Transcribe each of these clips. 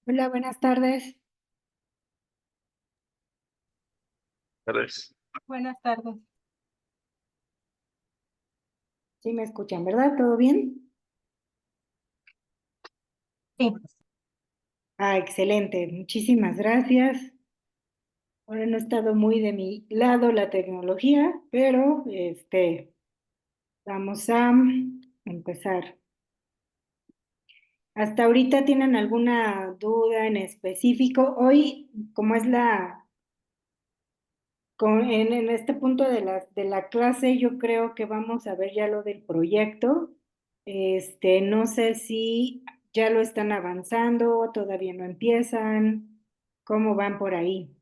Hola, buenas tardes. Tardes. Buenas tardes. Sí me escuchan, ¿verdad? ¿Todo bien? Sí, Ah, excelente. Muchísimas gracias. Ahora no ha estado muy de mi lado la tecnología, pero vamos a empezar. ¿Hasta ahorita tienen alguna duda en específico? Hoy, como es en este punto de la clase, yo creo que vamos a ver ya lo del proyecto. No sé si ya lo están avanzando, todavía no empiezan, cómo van por ahí.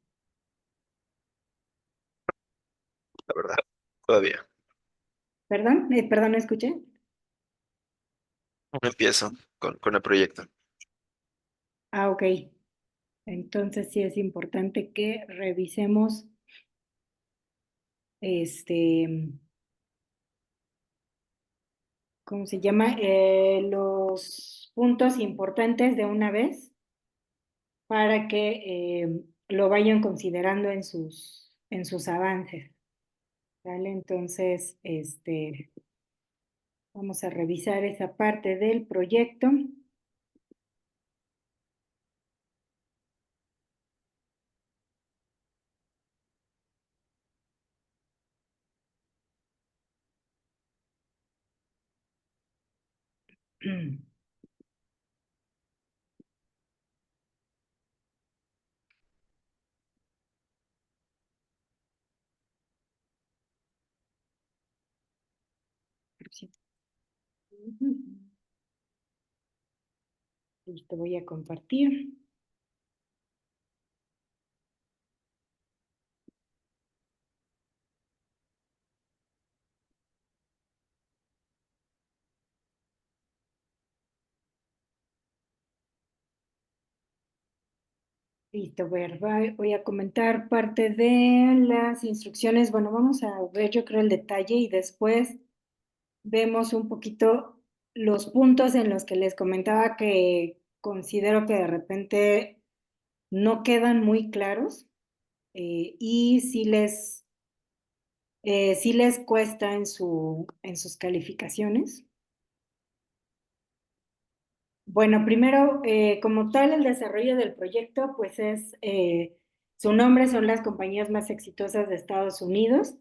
La verdad, todavía ¿Perdón? Perdón, no escuché. no empiezo con el proyecto. Ah, ok. Entonces sí es importante que revisemos este, ¿cómo se llama? Los puntos importantes de una vez para que lo vayan considerando en sus avances, ¿vale? Entonces, vamos a revisar esa parte del proyecto. Listo, voy a compartir. Listo, voy a comentar parte de las instrucciones. Bueno, vamos a ver, yo creo, el detalle y después vemos un poquito los puntos en los que les comentaba que considero que de repente no quedan muy claros y sí les cuesta en sus calificaciones. Bueno, primero, como tal, el desarrollo del proyecto, pues su nombre son las compañías más exitosas de Estados Unidos.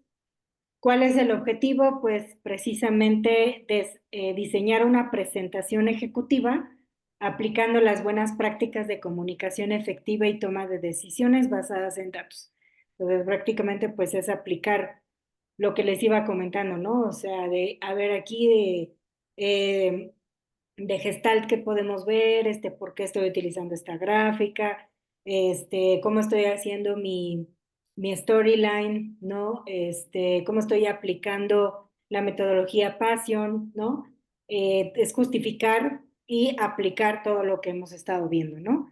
¿Cuál es el objetivo? Pues precisamente diseñar una presentación ejecutiva aplicando las buenas prácticas de comunicación efectiva y toma de decisiones basadas en datos. Entonces, prácticamente, pues es aplicar lo que les iba comentando, ¿no? O sea, a ver, aquí de Gestalt que podemos ver, por qué estoy utilizando esta gráfica, cómo estoy haciendo mi storyline, ¿no? Cómo estoy aplicando la metodología Passion, ¿no? Es justificar y aplicar todo lo que hemos estado viendo, ¿no?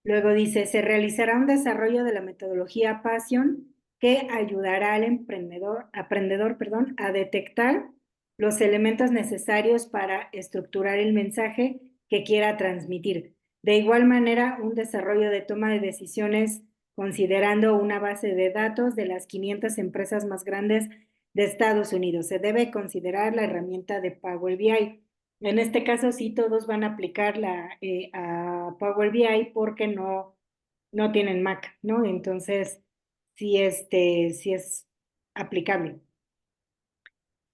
Luego dice, se realizará un desarrollo de la metodología Passion que ayudará al aprendedor, perdón, a detectar los elementos necesarios para estructurar el mensaje que quiera transmitir. De igual manera, un desarrollo de toma de decisiones considerando una base de datos de las 500 empresas más grandes de Estados Unidos. Se debe considerar la herramienta de Power BI. En este caso, sí, todos van a aplicar a Power BI porque no tienen Mac, ¿no? Entonces, sí es aplicable.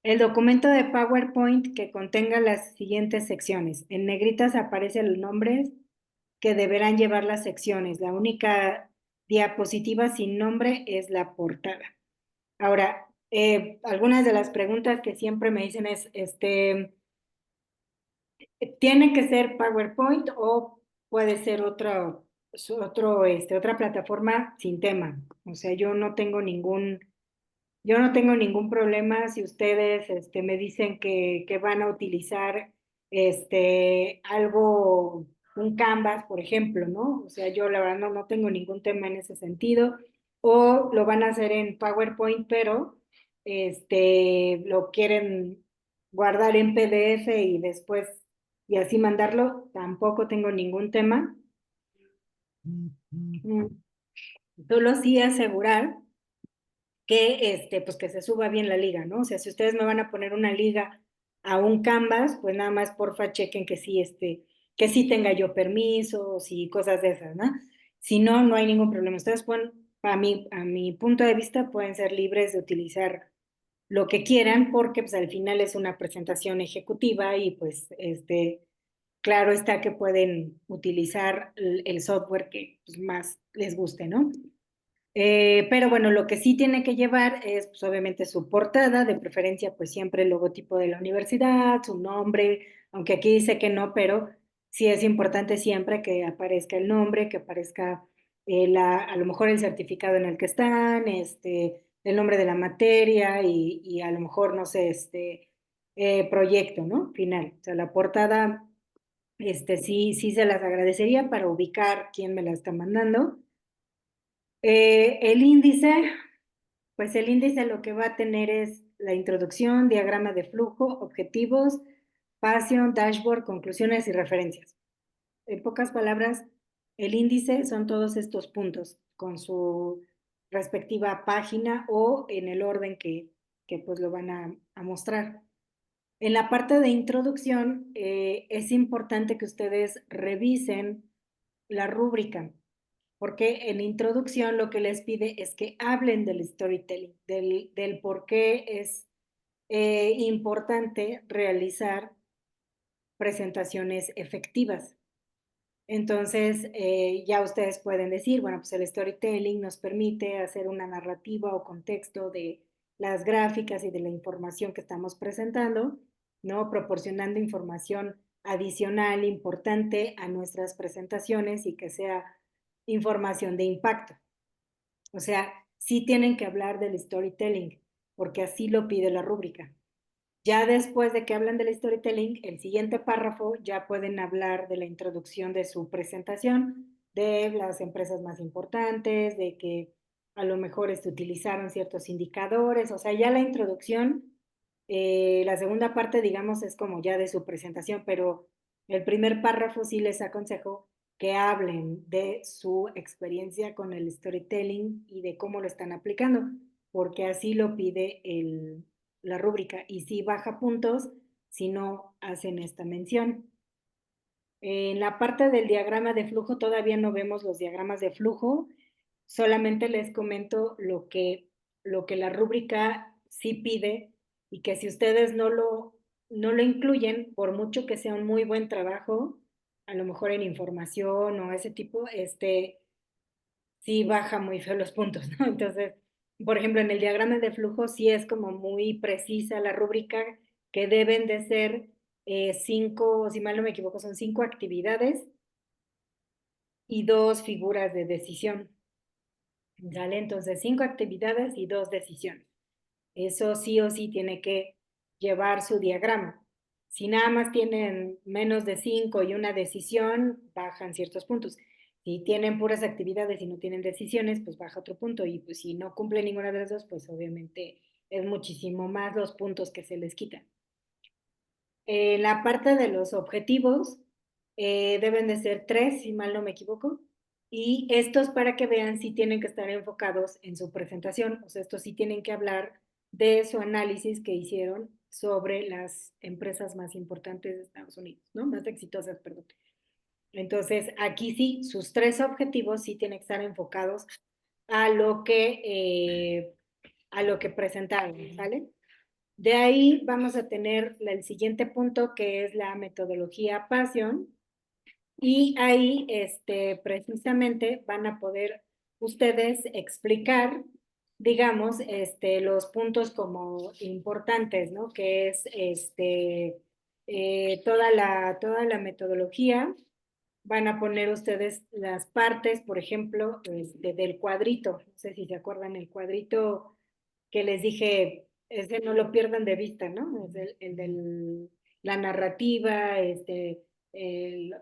El documento de PowerPoint que contenga las siguientes secciones. En negritas aparecen los nombres que deberán llevar las secciones. La única diapositiva sin nombre es la portada. Ahora, algunas de las preguntas que siempre me dicen es, ¿tiene que ser PowerPoint o puede ser otra plataforma sin tema? O sea, yo no tengo ningún problema si ustedes me dicen que van a utilizar algo, un Canvas, por ejemplo, ¿no? O sea, yo la verdad no tengo ningún tema en ese sentido. O lo van a hacer en PowerPoint, pero lo quieren guardar en PDF y después y así mandarlo, tampoco tengo ningún tema. Mm. Solo sí asegurar que, pues que se suba bien la liga, ¿no? O sea, si ustedes me van a poner una liga a un Canvas, pues nada más porfa chequen que sí tenga yo permisos y cosas de esas, ¿no? Si no, no hay ningún problema. Ustedes pueden, a mi punto de vista, pueden ser libres de utilizar lo que quieran porque pues al final es una presentación ejecutiva y pues, claro está que pueden utilizar el software que pues, más les guste, ¿no? Pero bueno, lo que sí tiene que llevar es pues, obviamente su portada, de preferencia pues siempre el logotipo de la universidad, su nombre, aunque aquí dice que no, pero sí es importante siempre que aparezca el nombre, que aparezca a lo mejor el certificado en el que están, el nombre de la materia y a lo mejor, no sé, proyecto, ¿no? Final. O sea, la portada, sí se las agradecería para ubicar quién me la está mandando. El índice, pues el índice lo que va a tener es la introducción, diagrama de flujo, objetivos, pasión, dashboard, conclusiones y referencias. En pocas palabras, el índice son todos estos puntos con su respectiva página o en el orden que pues lo van a mostrar. En la parte de introducción, es importante que ustedes revisen la rúbrica porque en introducción lo que les pide es que hablen del storytelling, del por qué es importante realizar presentaciones efectivas. Entonces, ya ustedes pueden decir, bueno, pues el storytelling nos permite hacer una narrativa o contexto de las gráficas y de la información que estamos presentando, ¿no? Proporcionando información adicional importante a nuestras presentaciones y que sea información de impacto. O sea, sí tienen que hablar del storytelling, porque así lo pide la rúbrica. Ya después de que hablan del storytelling, el siguiente párrafo ya pueden hablar de la introducción de su presentación, de las empresas más importantes, de que a lo mejor utilizaron ciertos indicadores, o sea, ya la introducción, la segunda parte, digamos, es como ya de su presentación, pero el primer párrafo sí les aconsejo que hablen de su experiencia con el storytelling y de cómo lo están aplicando, porque así lo pide la rúbrica y si baja puntos si no hacen esta mención. En la parte del diagrama de flujo todavía no vemos los diagramas de flujo, solamente les comento lo que la rúbrica sí pide y que si ustedes no lo incluyen, por mucho que sea un muy buen trabajo, a lo mejor en información o ese tipo, sí baja muy feo los puntos, ¿no? Entonces, por ejemplo, en el diagrama de flujo sí es como muy precisa la rúbrica que deben de ser cinco, si mal no me equivoco, son cinco actividades y dos figuras de decisión. ¿Sale? Entonces, cinco actividades y dos decisiones. Eso sí o sí tiene que llevar su diagrama. Si nada más tienen menos de 5 y una decisión, bajan ciertos puntos. Si tienen puras actividades y no tienen decisiones, pues baja otro punto. Y pues si no cumple ninguna de las dos, pues obviamente es muchísimo más los puntos que se les quitan. La parte de los objetivos deben de ser tres, si mal no me equivoco. Y estos para que vean si tienen que estar enfocados en su presentación. O sea, estos sí tienen que hablar de su análisis que hicieron sobre las empresas más importantes de Estados Unidos, ¿no? Más exitosas, perdón. Entonces, aquí sí, sus tres objetivos sí tienen que estar enfocados a a lo que presentaron, ¿sale? De ahí vamos a tener el siguiente punto que es la metodología Passion y ahí precisamente van a poder ustedes explicar, digamos, los puntos como importantes, ¿no? Que es toda la metodología. Van a poner ustedes las partes, por ejemplo, del cuadrito. No sé si se acuerdan el cuadrito que les dije, ese no lo pierdan de vista, ¿no? Es el de la narrativa, el,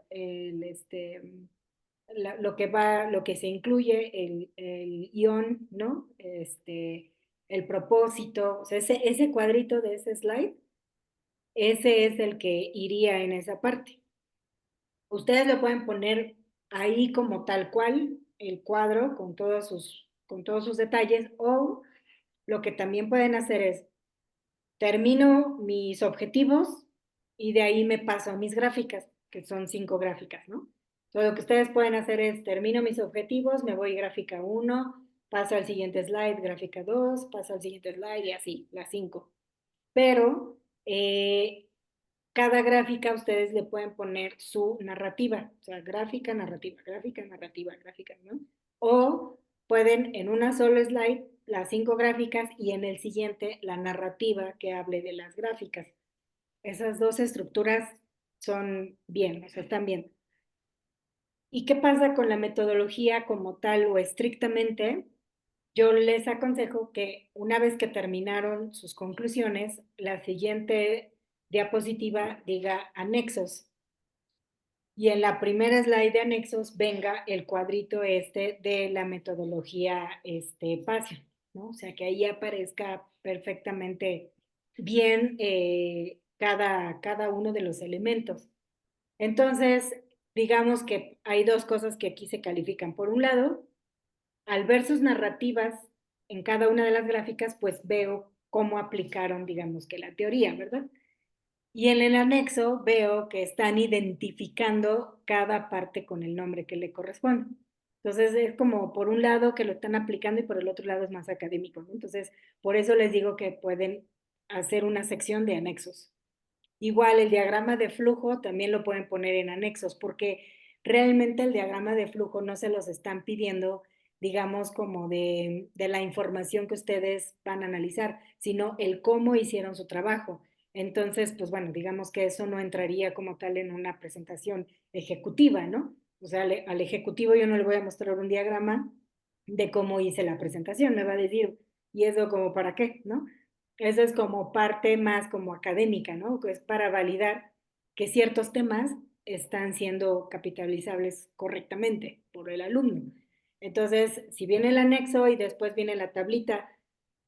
lo que se incluye, el guión, ¿no? El propósito, o sea, ese cuadrito de ese slide, ese es el que iría en esa parte. Ustedes lo pueden poner ahí como tal cual el cuadro con todos sus detalles, o lo que también pueden hacer es termino mis objetivos y de ahí me paso a mis gráficas, que son 5 gráficas, ¿no? Entonces, lo que ustedes pueden hacer es, termino mis objetivos, me voy gráfica 1, paso al siguiente slide, gráfica 2, paso al siguiente slide y así, las 5. Pero cada gráfica ustedes le pueden poner su narrativa, o sea, gráfica, narrativa, gráfica, narrativa, gráfica, ¿no? O pueden en una sola slide las 5 gráficas y en el siguiente la narrativa que hable de las gráficas. Esas dos estructuras son bien, o sea, están bien. ¿Y qué pasa con la metodología como tal o estrictamente? Yo les aconsejo que una vez que terminaron sus conclusiones, la siguiente diapositiva diga anexos y en la primera slide de anexos venga el cuadrito este de la metodología Passion, ¿no? O sea, que ahí aparezca perfectamente bien cada uno de los elementos. Entonces, digamos que hay dos cosas que aquí se califican. Por un lado, al ver sus narrativas en cada una de las gráficas, pues veo cómo aplicaron, digamos que la teoría, ¿verdad? Y en el anexo veo que están identificando cada parte con el nombre que le corresponde. Entonces es como por un lado que lo están aplicando y por el otro lado es más académico, ¿no? Entonces, por eso les digo que pueden hacer una sección de anexos. Igual el diagrama de flujo también lo pueden poner en anexos, porque realmente el diagrama de flujo no se los están pidiendo, digamos, como de la información que ustedes van a analizar, sino el cómo hicieron su trabajo. Entonces, pues bueno, digamos que eso no entraría como tal en una presentación ejecutiva, ¿no? O sea, al ejecutivo yo no le voy a mostrar un diagrama de cómo hice la presentación, me va a decir, ¿y eso como para qué, no? Eso es como parte más como académica, ¿no? Que es para validar que ciertos temas están siendo capitalizables correctamente por el alumno. Entonces, si viene el anexo y después viene la tablita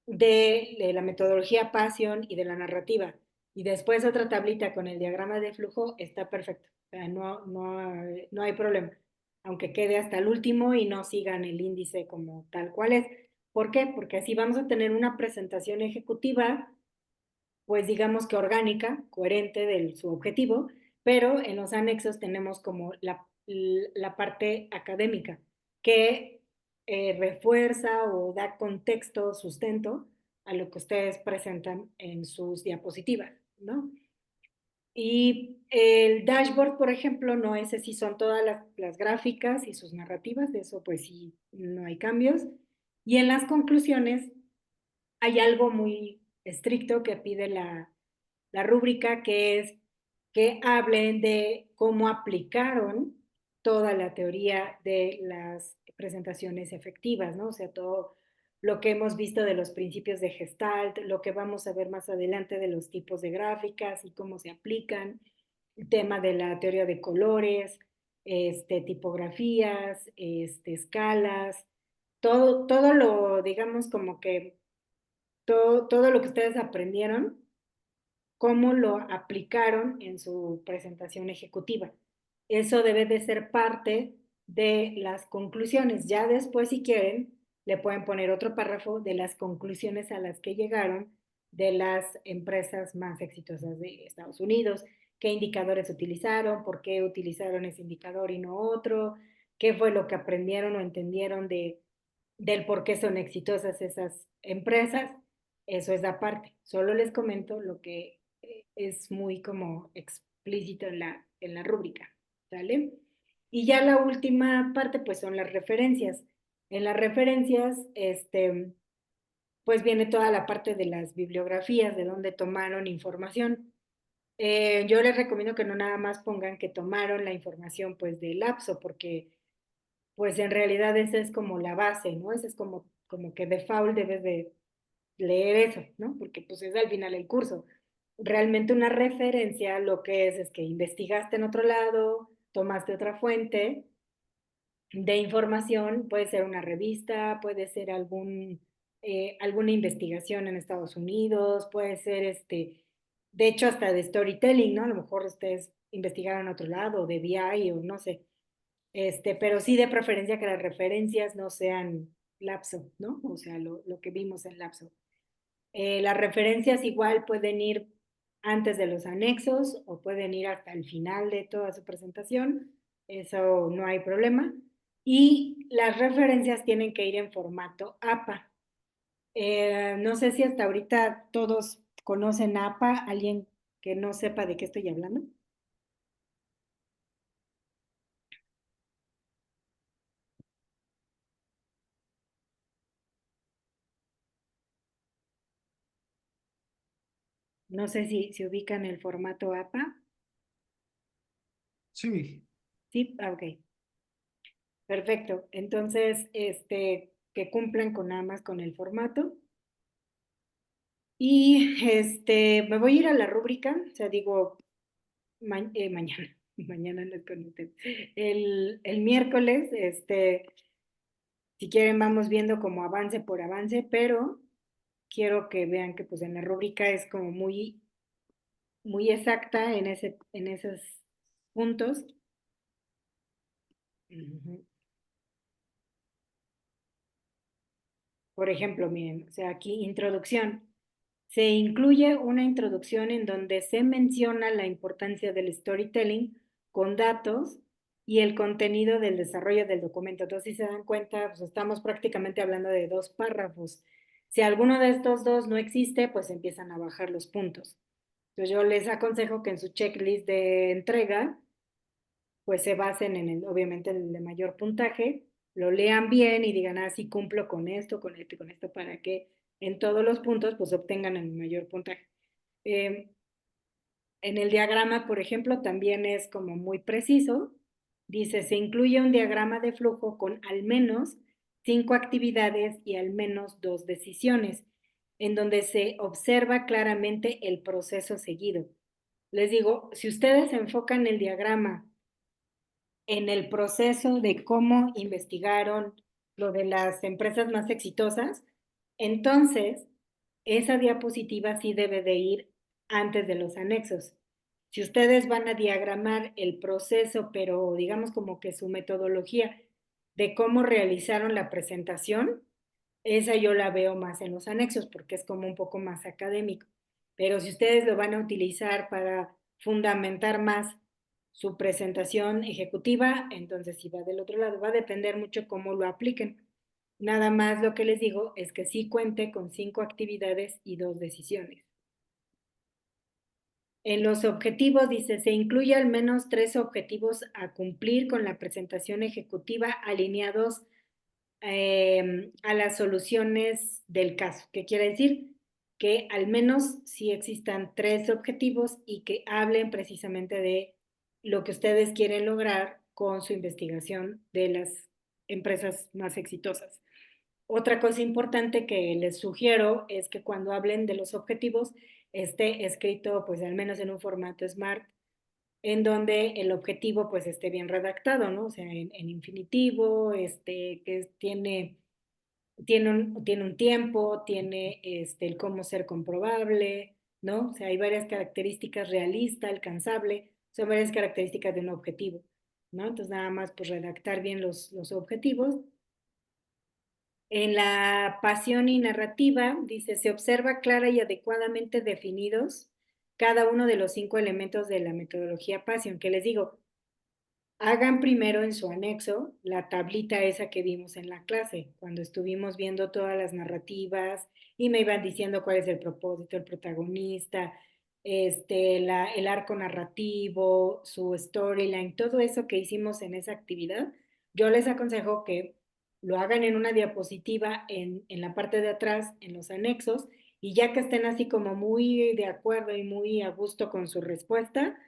de la metodología Passion y de la narrativa, y después otra tablita con el diagrama de flujo, está perfecto. O sea, no hay problema. Aunque quede hasta el último y no sigan el índice como tal cual es. ¿Por qué? Porque así vamos a tener una presentación ejecutiva, pues digamos que orgánica, coherente de su objetivo, pero en los anexos tenemos como la parte académica que refuerza o da contexto, sustento a lo que ustedes presentan en sus diapositivas, ¿no? Y el dashboard, por ejemplo, no ese sí son todas las gráficas y sus narrativas, de eso pues sí, no hay cambios. Y en las conclusiones hay algo muy estricto que pide la rúbrica, que es que hablen de cómo aplicaron toda la teoría de las presentaciones efectivas, ¿no? O sea, todo lo que hemos visto de los principios de Gestalt, lo que vamos a ver más adelante de los tipos de gráficas y cómo se aplican, el tema de la teoría de colores, tipografías, escalas, todo lo, digamos, como que todo lo que ustedes aprendieron, cómo lo aplicaron en su presentación ejecutiva. Eso debe de ser parte de las conclusiones. Ya después, si quieren, le pueden poner otro párrafo de las conclusiones a las que llegaron de las empresas más exitosas de Estados Unidos, qué indicadores utilizaron, por qué utilizaron ese indicador y no otro, qué fue lo que aprendieron o entendieron del por qué son exitosas esas empresas. Eso es aparte. Solo les comento lo que es muy como explícito en la rúbrica, ¿sale? Y ya la última parte, pues son las referencias. En las referencias, pues viene toda la parte de las bibliografías, de dónde tomaron información. Yo les recomiendo que no nada más pongan que tomaron la información pues del lapso, porque pues en realidad esa es como la base, ¿no? Esa es como que default debes de leer eso, ¿no? Porque pues es al final el curso. Realmente una referencia lo que es que investigaste en otro lado, tomaste otra fuente de información, puede ser una revista, puede ser alguna investigación en Estados Unidos, puede ser de hecho hasta de storytelling, ¿no? A lo mejor ustedes investigaron en otro lado, de BI o no sé. Pero sí de preferencia que las referencias no sean lapso, ¿no? O sea, lo que vimos en lapso. Las referencias igual pueden ir antes de los anexos o pueden ir hasta el final de toda su presentación, eso no hay problema. Y las referencias tienen que ir en formato APA. No sé si hasta ahorita todos conocen APA, alguien que no sepa de qué estoy hablando. No sé si ubican el formato APA. Sí, Sí, ah, ok. Perfecto. Entonces, que cumplan con nada más con el formato. Y me voy a ir a la rúbrica, o sea, digo, mañana, mañana les conecté. El miércoles, si quieren, vamos viendo como avance por avance, pero quiero que vean que pues en la rúbrica es como muy exacta en esos puntos. Ujú. Por ejemplo, miren, o sea, aquí introducción. Se incluye una introducción en donde se menciona la importancia del storytelling con datos y el contenido del desarrollo del documento. Entonces, si se dan cuenta, pues estamos prácticamente hablando de dos párrafos. Si alguno de estos dos no existe, pues empiezan a bajar los puntos. Entonces, yo les aconsejo que en su checklist de entrega pues se basen obviamente, en el de mayor puntaje, lo lean bien y digan, ah, sí cumplo con esto y con esto, para que en todos los puntos pues obtengan el mayor puntaje. Eh, en el diagrama, por ejemplo, también es como muy preciso. Dice, se incluye un diagrama de flujo con al menos 5 actividades y al menos 2 decisiones, en donde se observa claramente el proceso seguido. Les digo, si ustedes enfocan el diagrama en el proceso de cómo investigaron lo de las empresas más exitosas, entonces esa diapositiva sí debe de ir antes de los anexos. Si ustedes van a diagramar el proceso, pero digamos como que su metodología de cómo realizaron la presentación, esa yo la veo más en los anexos porque es como un poco más académico. Pero si ustedes lo van a utilizar para fundamentar más su presentación ejecutiva, entonces si va del otro lado, va a depender mucho cómo lo apliquen. Nada más lo que les digo es que sí cuente con 5 actividades y 2 decisiones. En los objetivos dice, se incluye al menos 3 objetivos a cumplir con la presentación ejecutiva alineados a las soluciones del caso. ¿Qué quiere decir? Que al menos sí existan 3 objetivos y que hablen precisamente de lo que ustedes quieren lograr con su investigación de las empresas más exitosas. Otra cosa importante que les sugiero es que cuando hablen de los objetivos esté escrito pues al menos en un formato SMART en donde el objetivo pues esté bien redactado, ¿no? O sea, en infinitivo, que tiene un tiempo, tiene el cómo ser comprobable, ¿no? O sea, hay varias características realista, alcanzable, son varias características de un objetivo, ¿no? Entonces nada más pues redactar bien los objetivos. En la pasión y narrativa, dice, se observa clara y adecuadamente definidos cada uno de los 5 elementos de la metodología Passion, que les digo, hagan primero en su anexo la tablita esa que vimos en la clase, cuando estuvimos viendo todas las narrativas y me iban diciendo cuál es el propósito, el protagonista, el arco narrativo, su storyline, todo eso que hicimos en esa actividad. Yo les aconsejo que lo hagan en una diapositiva en la parte de atrás, en los anexos, y ya que estén así como muy de acuerdo y muy a gusto con su respuesta,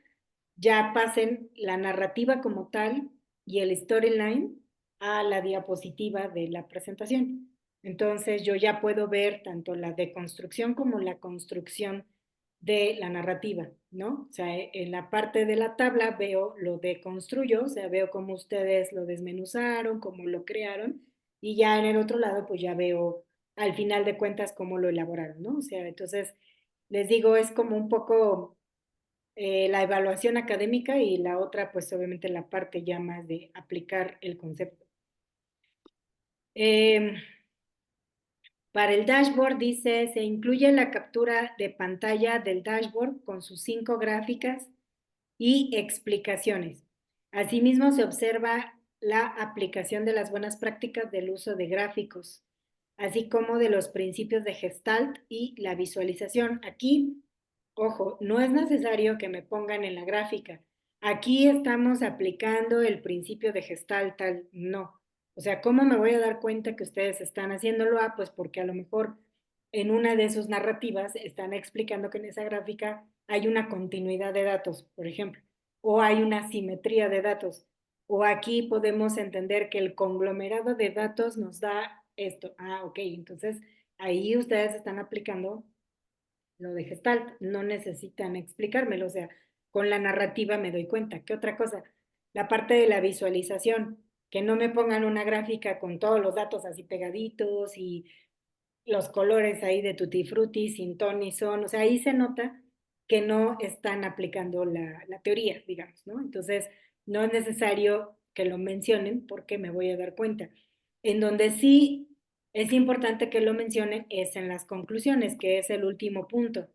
ya pasen la narrativa como tal y el storyline a la diapositiva de la presentación. Entonces yo ya puedo ver tanto la deconstrucción como la construcción de la narrativa, ¿no? O sea, en la parte de la tabla veo lo deconstruyo, o sea, veo cómo ustedes lo desmenuzaron, cómo lo crearon, y ya en el otro lado, pues ya veo al final de cuentas cómo lo elaboraron, ¿no? O sea, entonces les digo, es como un poco la evaluación académica y la otra, pues obviamente la parte ya más de aplicar el concepto. Eh, para el dashboard dice, se incluye la captura de pantalla del dashboard con sus 5 gráficas y explicaciones. Asimismo, se observa la aplicación de las buenas prácticas del uso de gráficos, así como de los principios de Gestalt y la visualización. Aquí, ojo, no es necesario que me pongan en la gráfica. Aquí estamos aplicando el principio de Gestalt, tal, no. O sea, ¿cómo me voy a dar cuenta que ustedes están haciéndolo? Ah, pues porque a lo mejor en una de sus narrativas están explicando que en esa gráfica hay una continuidad de datos, por ejemplo, o hay una simetría de datos, o aquí podemos entender que el conglomerado de datos nos da esto. Ah, ok, entonces ahí ustedes están aplicando lo de Gestalt, no necesitan explicármelo, o sea, con la narrativa me doy cuenta. ¿Qué otra cosa? La parte de la visualización, que no me pongan una gráfica con todos los datos así pegaditos y los colores ahí de tutti frutti, sin ton ni son, o sea, ahí se nota que no están aplicando la teoría, digamos, ¿no? Entonces, no es necesario que lo mencionen porque me voy a dar cuenta. En donde sí es importante que lo mencionen es en las conclusiones, que es el último punto,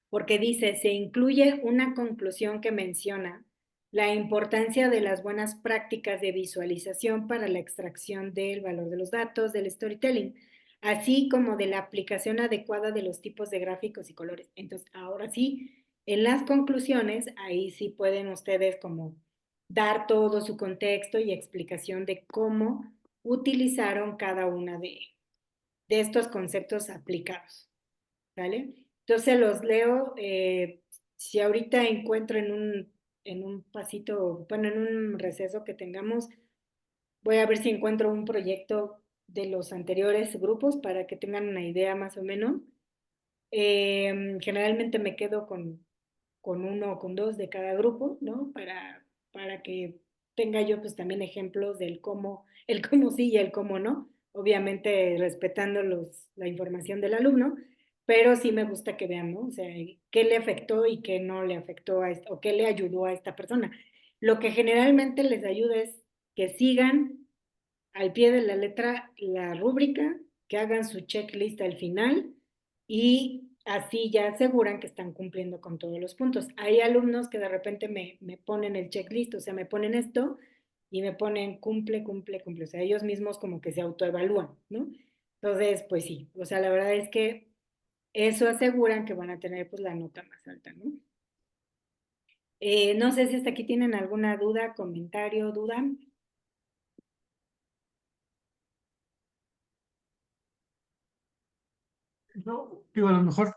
porque dice, se incluye una conclusión que menciona la importancia de las buenas prácticas de visualización para la extracción del valor de los datos, del storytelling, así como de la aplicación adecuada de los tipos de gráficos y colores. Entonces, ahora sí, en las conclusiones, ahí sí pueden ustedes como dar todo su contexto y explicación de cómo utilizaron cada una de estos conceptos aplicados. ¿Vale? Entonces los leo, si ahorita encuentro en un pasito, bueno, en un receso que tengamos, voy a ver si encuentro un proyecto de los anteriores grupos para que tengan una idea más o menos. Generalmente me quedo con uno o con dos de cada grupo, ¿no? Para que tenga yo pues también ejemplos del cómo, el cómo sí y el cómo no, obviamente respetando la información del alumno, pero sí me gusta que vean, ¿no? O sea, qué le afectó y qué no le afectó a esta, o qué le ayudó a esta persona. Lo que generalmente les ayuda es que sigan al pie de la letra la rúbrica, que hagan su checklist al final y así ya aseguran que están cumpliendo con todos los puntos. Hay alumnos que de repente me ponen el checklist, o sea, me ponen esto y me ponen cumple, cumple, cumple. O sea, ellos mismos como que se autoevalúan, ¿no? Entonces, pues sí, o sea, la verdad es que eso aseguran que van a tener pues la nota más alta, ¿no? No sé si hasta aquí tienen alguna duda, comentario, duda. No, digo, a lo mejor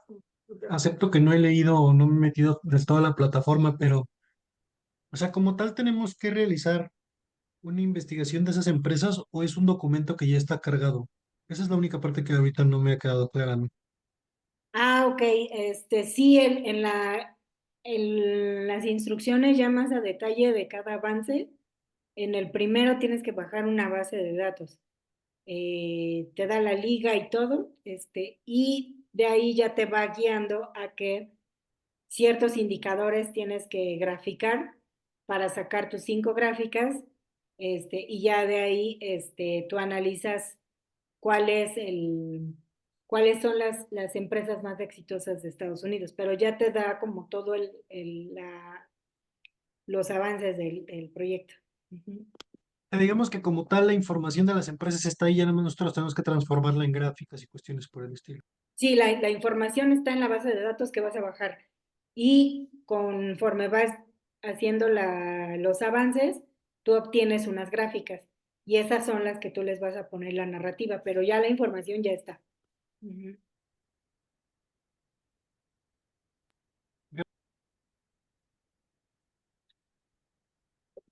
acepto que no he leído o no me he metido del todo a la plataforma, pero, o sea, como tal, tenemos que realizar una investigación de esas empresas o es un documento que ya está cargado. Esa es la única parte que ahorita no me ha quedado clara a mí. Ah, ok, sí, en las instrucciones ya más a detalle de cada avance, en el primero tienes que bajar una base de datos. Te da la liga y todo, y de ahí ya te va guiando a que ciertos indicadores tienes que graficar para sacar tus 5 gráficas, y ya de ahí, tú analizas cuál es cuáles son las empresas más exitosas de Estados Unidos, pero ya te da como todo los avances del proyecto. Ujú. Digamos que como tal, la información de las empresas está ahí, ya nada más nosotros tenemos que transformarla en gráficas y cuestiones por el estilo. Sí, la información está en la base de datos que vas a bajar y conforme vas haciendo los avances, tú obtienes unas gráficas y esas son las que tú les vas a poner la narrativa, pero ya la información ya está. Ujú.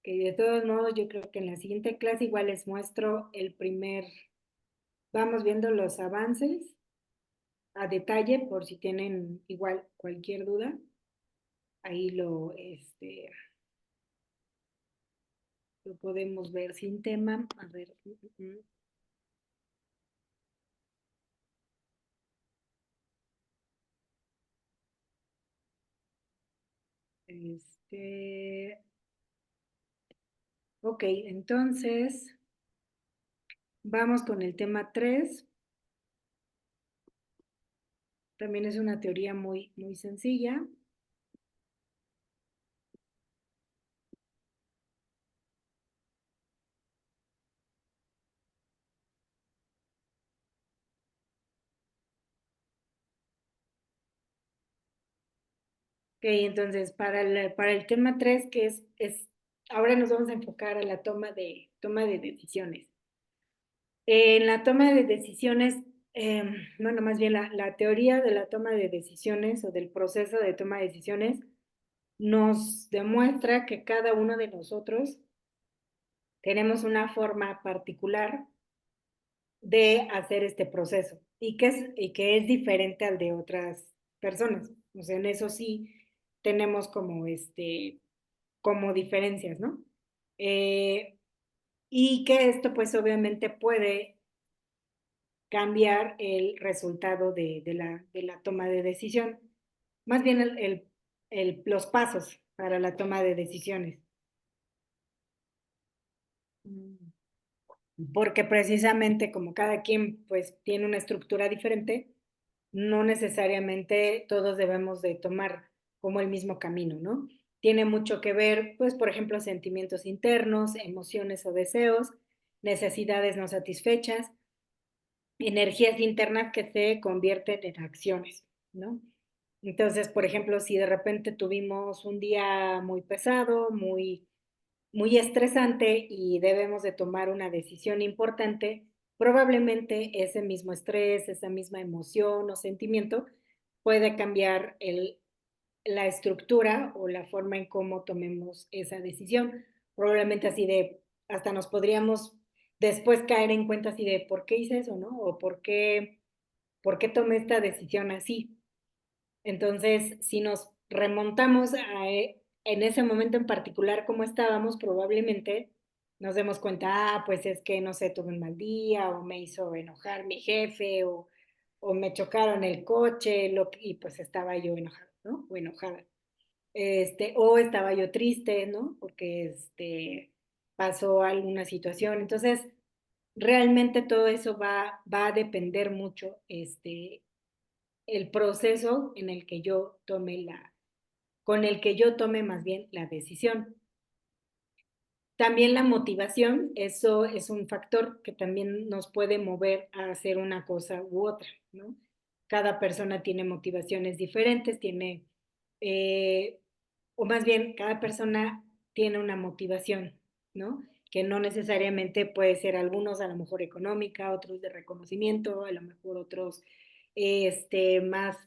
Que de todos modos, yo creo que en la siguiente clase igual les muestro vamos viendo los avances a detalle por si tienen igual cualquier duda. Ahí lo podemos ver sin tema. A ver. Ok, entonces vamos con el tema 3. También es una teoría muy, muy sencilla. Ok, entonces para el tema 3, que ahora nos vamos a enfocar a la toma de decisiones. En la toma de decisiones, bueno, más bien la teoría de la toma de decisiones o del proceso de toma de decisiones nos demuestra que cada uno de nosotros tenemos una forma particular de hacer este proceso y que es diferente al de otras personas. O sea, en eso sí tenemos como, como diferencias, ¿no? Y que esto pues obviamente puede cambiar el resultado de la toma de decisión, más bien los pasos para la toma de decisiones. Porque precisamente como cada quien pues tiene una estructura diferente, no necesariamente todos debemos de tomar como el mismo camino, ¿no? Tiene mucho que ver, pues, por ejemplo, sentimientos internos, emociones o deseos, necesidades no satisfechas, energías internas que se convierten en acciones, ¿no? Entonces, por ejemplo, si de repente tuvimos un día muy pesado, muy estresante y debemos de tomar una decisión importante, probablemente ese mismo estrés, esa misma emoción o sentimiento puede cambiar la estructura o la forma en cómo tomemos esa decisión. Probablemente así de, hasta nos podríamos después caer en cuenta así de, ¿por qué hice eso, no? O por qué tomé esta decisión así? Entonces, si nos remontamos en ese momento en particular cómo estábamos, probablemente nos demos cuenta, pues es que, no sé, tuve un mal día o me hizo enojar mi jefe o me chocaron el coche y pues estaba yo enojada, ¿no? O enojada. O estaba yo triste, ¿no? Porque pasó alguna situación. Entonces, realmente todo eso va a depender mucho, el proceso en el que yo con el que yo tome más bien la decisión. También la motivación, eso es un factor que también nos puede mover a hacer una cosa u otra, ¿no? Cada persona tiene motivaciones diferentes, eh, o más bien, cada persona tiene una motivación, ¿no? Que no necesariamente puede ser algunos a lo mejor económica, otros de reconocimiento, a lo mejor otros más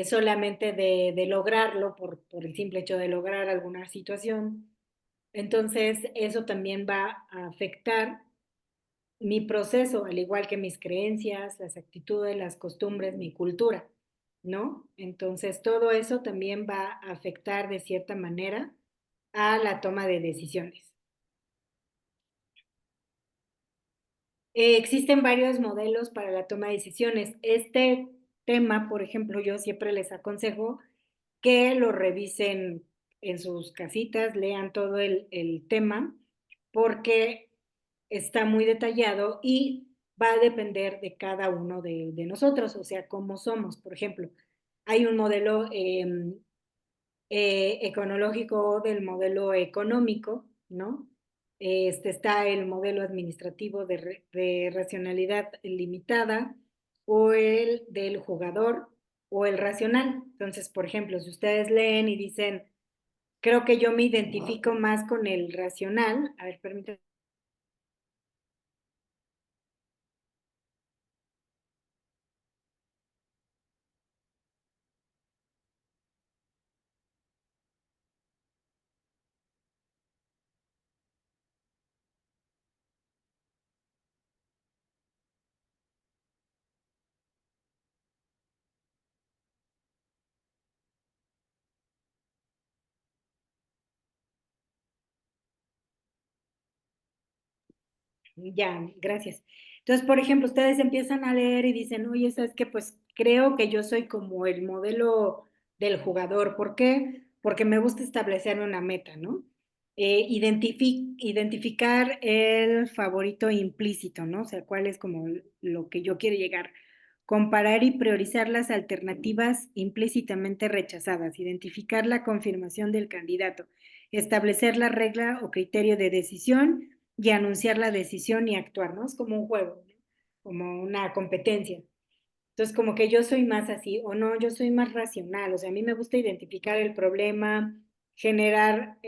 solamente de lograrlo por el simple hecho de lograr alguna situación. Entonces, eso también va a afectar mi proceso, al igual que mis creencias, las actitudes, las costumbres, mi cultura, ¿no? Entonces, todo eso también va a afectar de cierta manera a la toma de decisiones. Existen varios modelos para la toma de decisiones. Este tema, por ejemplo, yo siempre les aconsejo que lo revisen en sus casitas, lean todo el tema, porque está muy detallado y va a depender de cada uno de nosotros, o sea, cómo somos. Por ejemplo, hay un modelo econológico del modelo económico, ¿no? Está el modelo administrativo de racionalidad limitada o el del jugador o el racional. Entonces, por ejemplo, si ustedes leen y dicen, creo que yo me identifico más con el racional, a ver, permítanme. Ya, gracias. Entonces, por ejemplo, ustedes empiezan a leer y dicen, oye, ¿sabes qué? Pues creo que yo soy como el modelo del jugador. ¿Por qué? porque me gusta establecer una meta, ¿no? Identificar el favorito implícito, ¿no? O sea, cuál es como lo que yo quiero llegar. Comparar y priorizar las alternativas implícitamente rechazadas, identificar la confirmación del candidato, establecer la regla o criterio de decisión y anunciar la decisión y actuar, ¿no? Es como un juego, ¿no? Como una competencia. Entonces, como que yo soy más así, o no, yo soy más racional, o sea, a mí me gusta identificar el problema, generar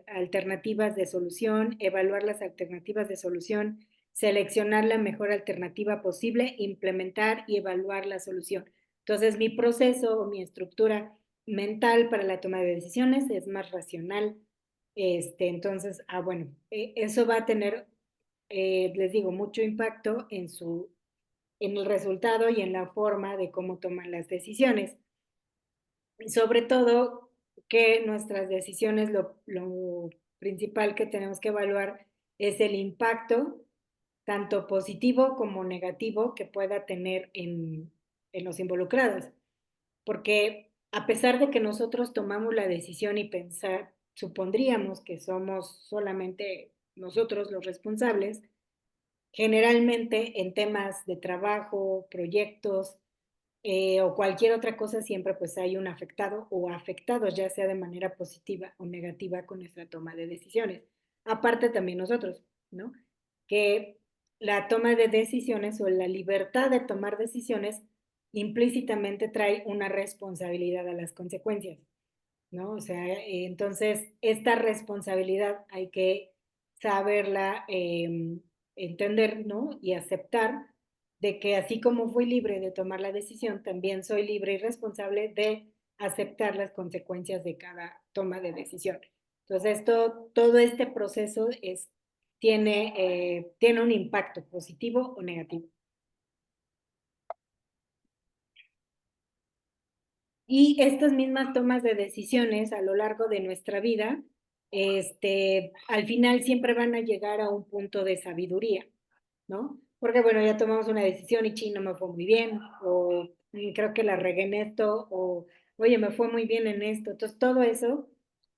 alternativas de solución, evaluar las alternativas de solución, seleccionar la mejor alternativa posible, implementar y evaluar la solución. Entonces, mi proceso o mi estructura mental para la toma de decisiones es más racional. Entonces, bueno, eso va a tener, les digo, mucho impacto en el resultado y en la forma de cómo toman las decisiones. Y sobre todo que nuestras decisiones, lo principal que tenemos que evaluar es el impacto, tanto positivo como negativo, que pueda tener en los involucrados. Porque a pesar de que nosotros tomamos la decisión y pensar, supondríamos que somos solamente nosotros los responsables, generalmente en temas de trabajo, proyectos o cualquier otra cosa, siempre pues hay un afectado o afectados, ya sea de manera positiva o negativa con nuestra toma de decisiones. Aparte también nosotros, ¿no? Que la toma de decisiones o la libertad de tomar decisiones implícitamente trae una responsabilidad a las consecuencias, ¿no? O sea, entonces esta responsabilidad hay que saberla entender, ¿no? Y aceptar de que así como fui libre de tomar la decisión, también soy libre y responsable de aceptar las consecuencias de cada toma de decisión. Entonces, todo este proceso tiene un impacto positivo o negativo. Y estas mismas tomas de decisiones a lo largo de nuestra vida, al final siempre van a llegar a un punto de sabiduría, ¿no? Porque bueno, ya tomamos una decisión y chino me fue muy bien, o creo que la regué en esto, o oye, me fue muy bien en esto. Entonces, todo eso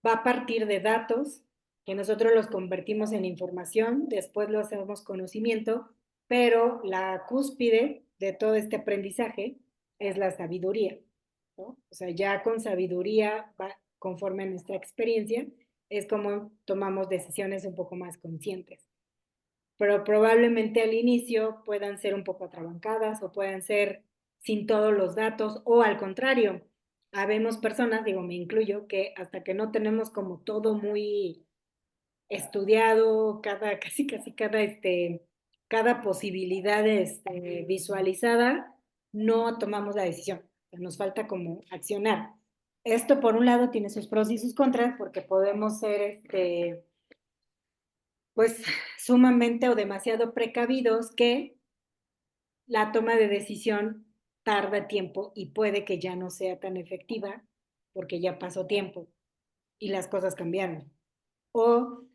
va a partir de datos que nosotros los convertimos en información, después lo hacemos conocimiento, pero la cúspide de todo este aprendizaje es la sabiduría, ¿no? O sea, ya con sabiduría, conforme a nuestra experiencia, es como tomamos decisiones un poco más conscientes. Pero probablemente al inicio puedan ser un poco atrabancadas o puedan ser sin todos los datos o al contrario, habemos personas, digo, me incluyo, que hasta que no tenemos como todo muy estudiado, cada posibilidad visualizada, no tomamos la decisión. Nos falta como accionar. Esto por un lado tiene sus pros y sus contras porque podemos ser pues sumamente o demasiado precavidos que la toma de decisión tarda tiempo y puede que ya no sea tan efectiva porque ya pasó tiempo y las cosas cambiaron. O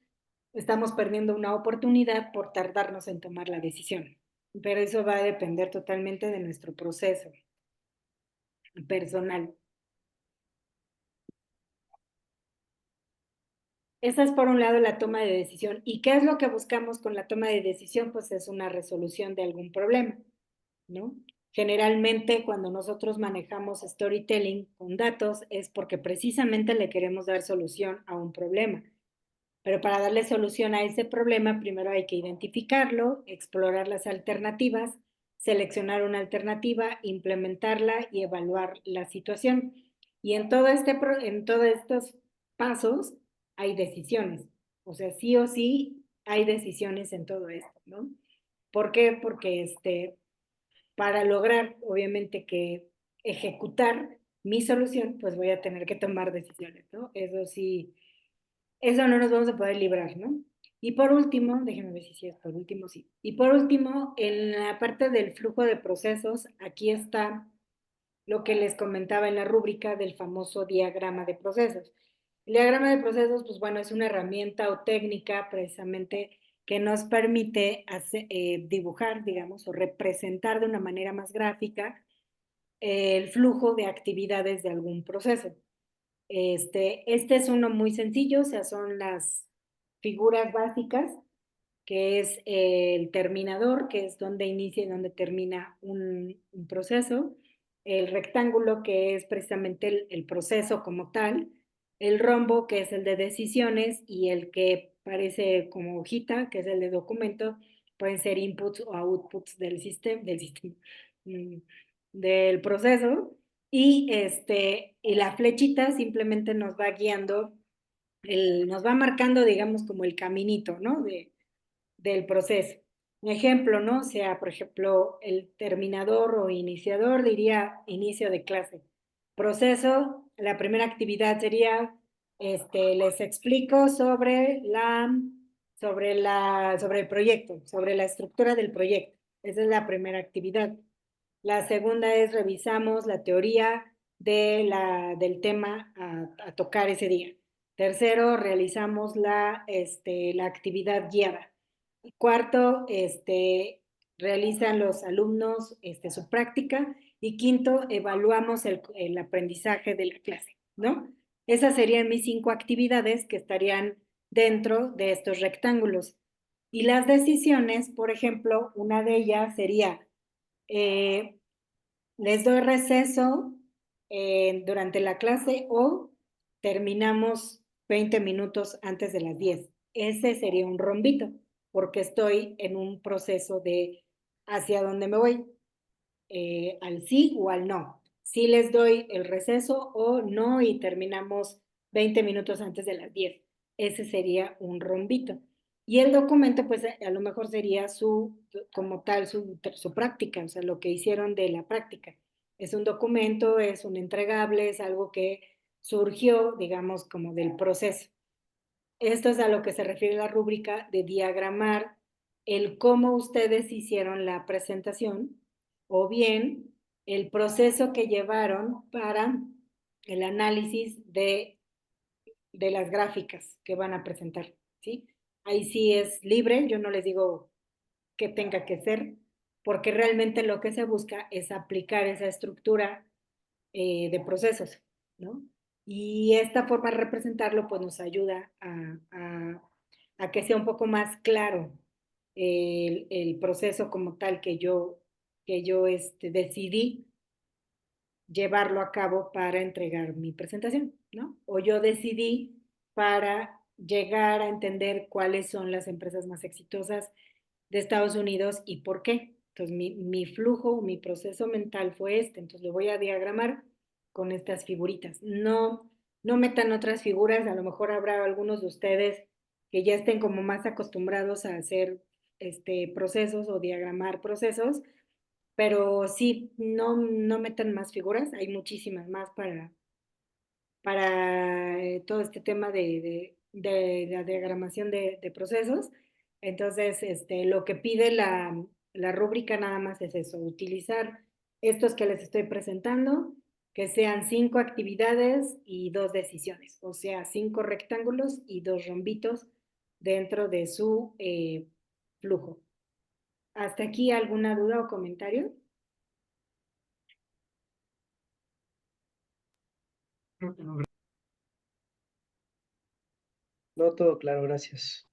estamos perdiendo una oportunidad por tardarnos en tomar la decisión. Pero eso va a depender totalmente de nuestro proceso personal. Esa es por un lado la toma de decisión. ¿Y qué es lo que buscamos con la toma de decisión? Pues es una resolución de algún problema, ¿no? Generalmente cuando nosotros manejamos storytelling con datos es porque precisamente le queremos dar solución a un problema. Pero para darle solución a ese problema, primero hay que identificarlo, explorar las alternativas, seleccionar una alternativa, implementarla y evaluar la situación. Y en todos estos pasos hay decisiones. O sea, sí o sí hay decisiones en todo esto, ¿no? ¿Por qué? Porque para lograr, obviamente, que ejecutar mi solución, pues voy a tener que tomar decisiones, ¿no? Eso sí, eso no nos vamos a poder librar, ¿no? Y por último, déjenme ver si es por último, sí. Y por último, en la parte del flujo de procesos, aquí está lo que les comentaba en la rúbrica del famoso diagrama de procesos. El diagrama de procesos, pues bueno, es una herramienta o técnica precisamente que nos permite dibujar, digamos, o representar de una manera más gráfica el flujo de actividades de algún proceso. Este es uno muy sencillo, o sea, son las figuras básicas, que es el terminador, que es donde inicia y donde termina un proceso, el rectángulo, que es precisamente el proceso como tal, el rombo, que es el de decisiones, y el que parece como hojita, que es el de documento, pueden ser inputs o outputs del sistema, mm, del proceso, y la flechita simplemente nos va guiando, nos va marcando, digamos, como el caminito, ¿no? Del proceso. Un ejemplo, ¿no? O sea, por ejemplo, el terminador o iniciador diría inicio de clase. Proceso, la primera actividad sería, les explico sobre el proyecto, sobre la estructura del proyecto. Esa es la primera actividad. La segunda es revisamos la teoría del tema a tocar ese día. Tercero, realizamos la actividad guiada. Cuarto, realizan los alumnos su práctica. Y quinto, evaluamos el aprendizaje de la clase, ¿no? Esas serían mis 5 actividades que estarían dentro de estos rectángulos. Y las decisiones, por ejemplo, una de ellas sería, eh, les doy receso durante la clase o terminamos 20 minutos antes de las 10. Ese sería un rombito, porque estoy en un proceso de hacia dónde me voy, al sí o al no. Si les doy el receso o no y terminamos 20 minutos antes de las 10. Ese sería un rombito. Y el documento, pues a lo mejor sería como tal, su práctica, o sea, lo que hicieron de la práctica. Es un documento, es un entregable, es algo que surgió, digamos, como del proceso. Esto es a lo que se refiere la rúbrica de diagramar el cómo ustedes hicieron la presentación o bien el proceso que llevaron para el análisis de las gráficas que van a presentar, ¿sí? Ahí sí es libre, yo no les digo que tenga que ser, porque realmente lo que se busca es aplicar esa estructura de procesos, ¿no? Y esta forma de representarlo pues nos ayuda a que sea un poco más claro el proceso como tal que yo decidí llevarlo a cabo para entregar mi presentación, ¿no? O yo decidí para llegar a entender cuáles son las empresas más exitosas de Estados Unidos y por qué. Entonces, mi flujo, mi proceso mental fue este. Entonces, lo voy a diagramar con estas figuritas. No, no metan otras figuras. A lo mejor habrá algunos de ustedes que ya estén como más acostumbrados a hacer procesos o diagramar procesos, pero sí, no, no metan más figuras. Hay muchísimas más para todo este tema de la diagramación de procesos. Entonces, lo que pide la rúbrica nada más es eso, utilizar estos que les estoy presentando, que sean 5 actividades y 2 decisiones, o sea, 5 rectángulos y 2 rombitos dentro de su flujo. ¿Hasta aquí alguna duda o comentario? Creo que no. No, todo claro, gracias.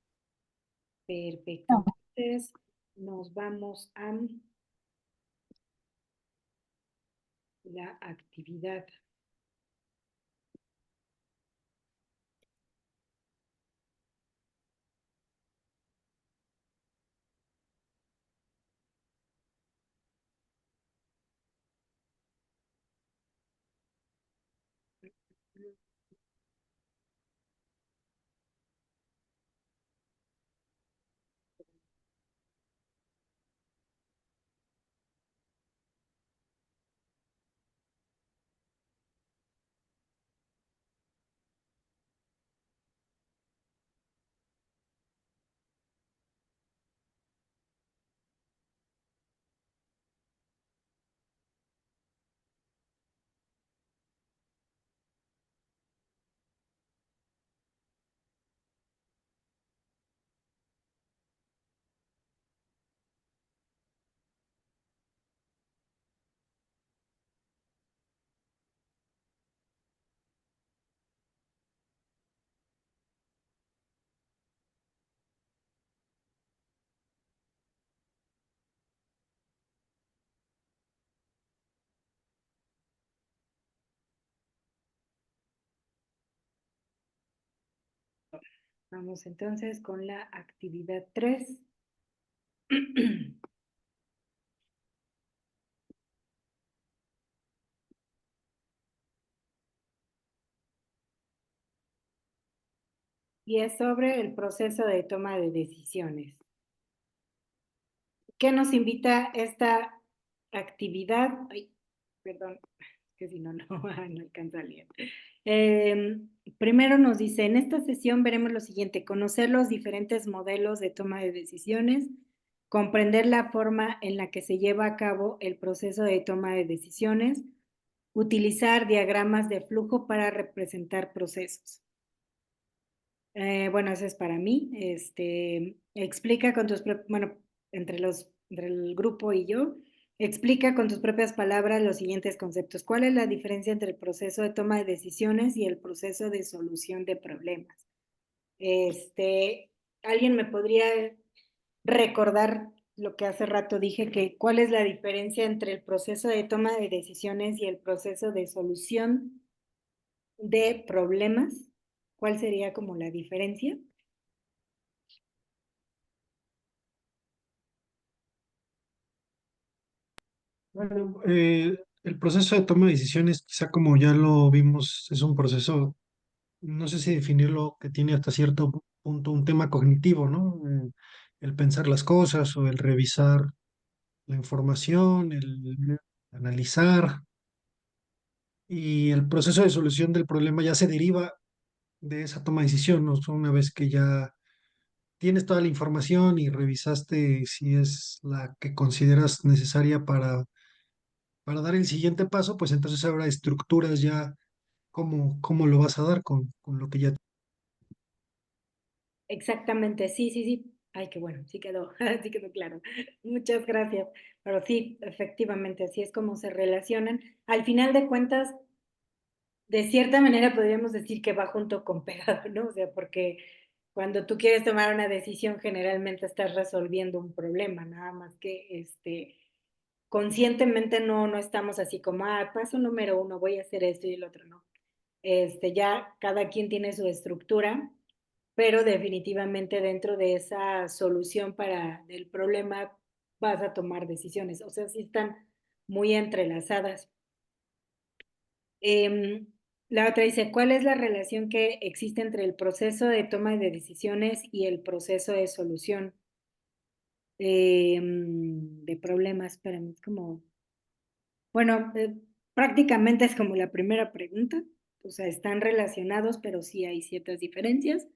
Perfecto. Entonces, nos vamos a la actividad. Vamos entonces con la actividad 3. Y es sobre el proceso de toma de decisiones. ¿Qué nos invita esta actividad? Ay, perdón, que si no, no, no alcanza a leer. Primero nos dice, en esta sesión veremos lo siguiente, conocer los diferentes modelos de toma de decisiones, comprender la forma en la que se lleva a cabo el proceso de toma de decisiones, utilizar diagramas de flujo para representar procesos. Bueno, eso es para mí. Explica con tus, bueno, entre el grupo y yo, explica con tus propias palabras los siguientes conceptos. ¿Cuál es la diferencia entre el proceso de toma de decisiones y el proceso de solución de problemas? ¿Alguien me podría recordar lo que hace rato dije, que cuál es la diferencia entre el proceso de toma de decisiones y el proceso de solución de problemas? ¿Cuál sería como la diferencia? Bueno, el proceso de toma de decisiones, quizá como ya lo vimos, es un proceso, no sé si definirlo, que tiene hasta cierto punto un tema cognitivo, ¿no? El pensar las cosas o el revisar la información, el analizar, y el proceso de solución del problema ya se deriva de esa toma de decisión, ¿no? Una vez que ya tienes toda la información y revisaste si es la que consideras necesaria para dar el siguiente paso, pues entonces habrá estructuras ya cómo lo vas a dar con lo que ya. Exactamente, sí, sí, sí. Ay, qué bueno, sí quedó, sí quedó claro. Muchas gracias. Pero sí, efectivamente, así es como se relacionan. Al final de cuentas, de cierta manera podríamos decir que va junto con pegado, ¿no? O sea, porque cuando tú quieres tomar una decisión, generalmente estás resolviendo un problema, nada más que conscientemente no estamos así como, paso número 1, voy a hacer esto y el otro no. Ya cada quien tiene su estructura, pero definitivamente dentro de esa solución para el problema vas a tomar decisiones, o sea, sí están muy entrelazadas. La otra dice, ¿cuál es la relación que existe entre el proceso de toma de decisiones y el proceso de solución de problemas? Espérame, es como, bueno, prácticamente es como la primera pregunta, o sea, están relacionados, pero sí hay ciertas diferencias.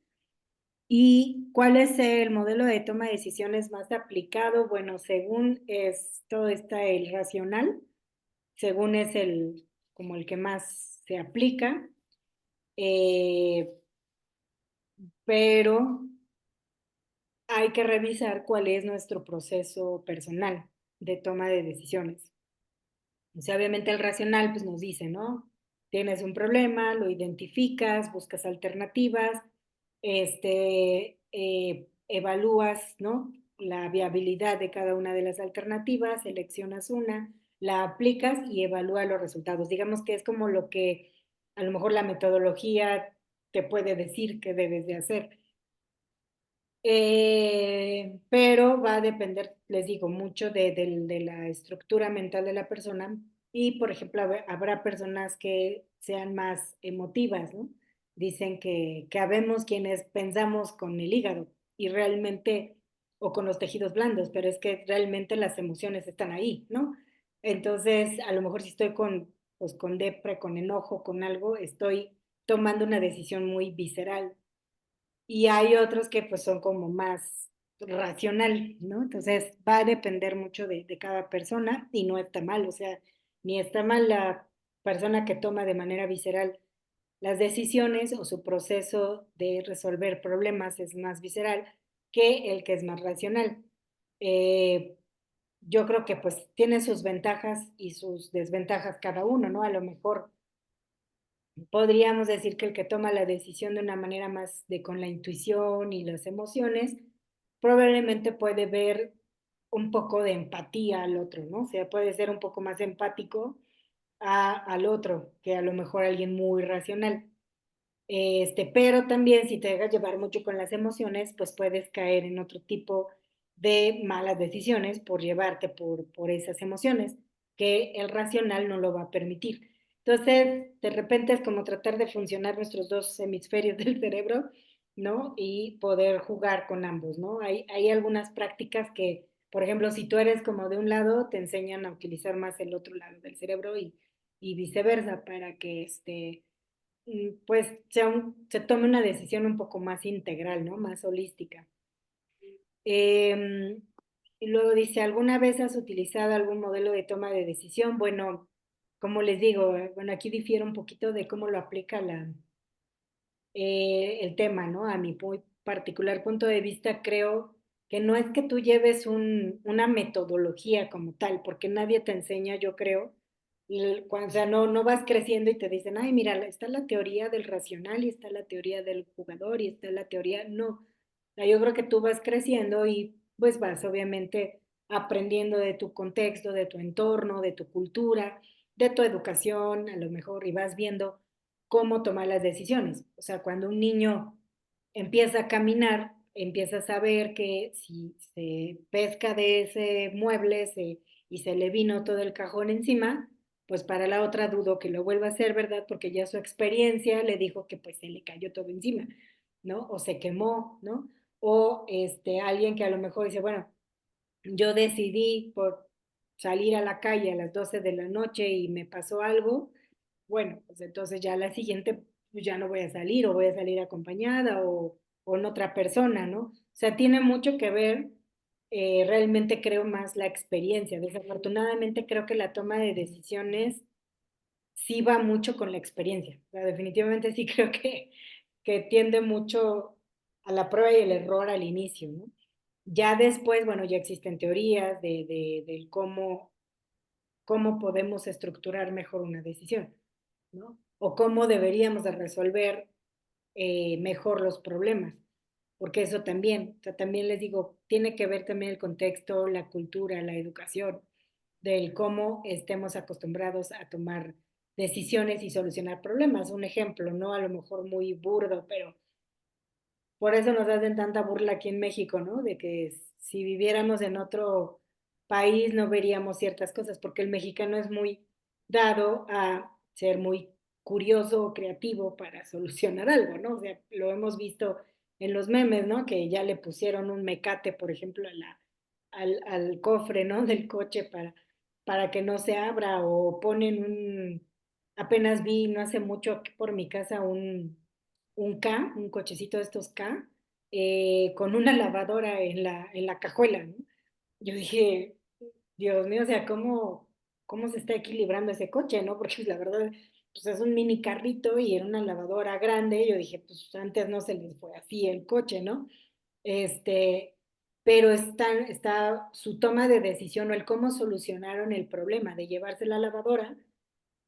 ¿Y cuál es el modelo de toma de decisiones más aplicado? Bueno, según esto está el racional, según es como el que más se aplica, eh, pero hay que revisar cuál es nuestro proceso personal de toma de decisiones. O sea, obviamente el racional pues nos dice, ¿no? Tienes un problema, lo identificas, buscas alternativas, evalúas, ¿no? La viabilidad de cada una de las alternativas, seleccionas una, la aplicas y evalúa los resultados. Digamos que es como lo que a lo mejor la metodología te puede decir que debes de hacer. Pero va a depender, les digo, mucho de la estructura mental de la persona y, por ejemplo, habrá personas que sean más emotivas, ¿no? Dicen que habemos quienes pensamos con el hígado y realmente, o con los tejidos blandos, pero es que realmente las emociones están ahí, ¿no? Entonces, a lo mejor si estoy pues, con depre, con enojo, con algo, estoy tomando una decisión muy visceral y hay otros que pues son como más racional, ¿no? Entonces va a depender mucho de cada persona y no está mal, o sea, ni está mal la persona que toma de manera visceral las decisiones o su proceso de resolver problemas es más visceral que el que es más racional. Eh, yo creo que pues tiene sus ventajas y sus desventajas cada uno, ¿no? A lo mejor podríamos decir que el que toma la decisión de una manera más con la intuición y las emociones, probablemente puede ver un poco de empatía al otro, ¿no? O sea, puede ser un poco más empático al otro que a lo mejor alguien muy racional. Pero también si te dejas llevar mucho con las emociones, pues puedes caer en otro tipo de malas decisiones por llevarte por esas emociones, que el racional no lo va a permitir. Entonces, de repente es como tratar de funcionar nuestros dos hemisferios del cerebro, ¿no? Y poder jugar con ambos, ¿no? Hay algunas prácticas que, por ejemplo, si tú eres como de un lado, te enseñan a utilizar más el otro lado del cerebro y viceversa, para que pues se tome una decisión un poco más integral, ¿no? Más holística. Eh, y luego dice, ¿alguna vez has utilizado algún modelo de toma de decisión? Bueno, como les digo, bueno, aquí difiere un poquito de cómo lo aplica el tema, ¿no? A mi muy particular punto de vista, creo que no es que tú lleves una metodología como tal, porque nadie te enseña, yo creo, o sea, no vas creciendo y te dicen, ay, mira, está la teoría del racional y está la teoría del jugador y está la teoría, no. O sea, yo creo que tú vas creciendo y pues vas obviamente aprendiendo de tu contexto, de tu entorno, de tu cultura, de tu educación, a lo mejor, y vas viendo cómo tomar las decisiones. O sea, cuando un niño empieza a caminar, empieza a saber que si se pesca de ese mueble y se le vino todo el cajón encima, pues para la otra dudo que lo vuelva a hacer, ¿verdad? Porque ya su experiencia le dijo que pues se le cayó todo encima, ¿no? O se quemó, ¿no? O alguien que a lo mejor dice, bueno, yo decidí por salir a la calle a las 12 de la noche y me pasó algo, bueno, pues entonces ya la siguiente pues ya no voy a salir o voy a salir acompañada o en otra persona, ¿no? O sea, tiene mucho que ver, realmente creo más la experiencia. Desafortunadamente creo que la toma de decisiones sí va mucho con la experiencia. O sea, definitivamente sí creo que tiende mucho a la prueba y el error al inicio, ¿no? Ya después, bueno, ya existen teorías del cómo podemos estructurar mejor una decisión, ¿no? O cómo deberíamos de resolver mejor los problemas, porque eso también, o sea, también les digo, tiene que ver también el contexto, la cultura, la educación, del cómo estemos acostumbrados a tomar decisiones y solucionar problemas. Un ejemplo, ¿no? A lo mejor muy burdo, pero por eso nos hacen tanta burla aquí en México, ¿no? De que si viviéramos en otro país no veríamos ciertas cosas, porque el mexicano es muy dado a ser muy curioso o creativo para solucionar algo, ¿no? O sea, lo hemos visto en los memes, ¿no? Que ya le pusieron un mecate, por ejemplo, al cofre, ¿no? Del coche para que no se abra o ponen apenas vi no hace mucho aquí por mi casa un cochecito de estos K, con una lavadora en la cajuela, ¿no? Yo dije, Dios mío, o sea, ¿cómo se está equilibrando ese coche, no? Porque la verdad, pues es un mini carrito y era una lavadora grande. Yo dije, pues antes no se les fue así el coche, ¿no? Este, pero está su toma de decisión o el cómo solucionaron el problema de llevarse la lavadora,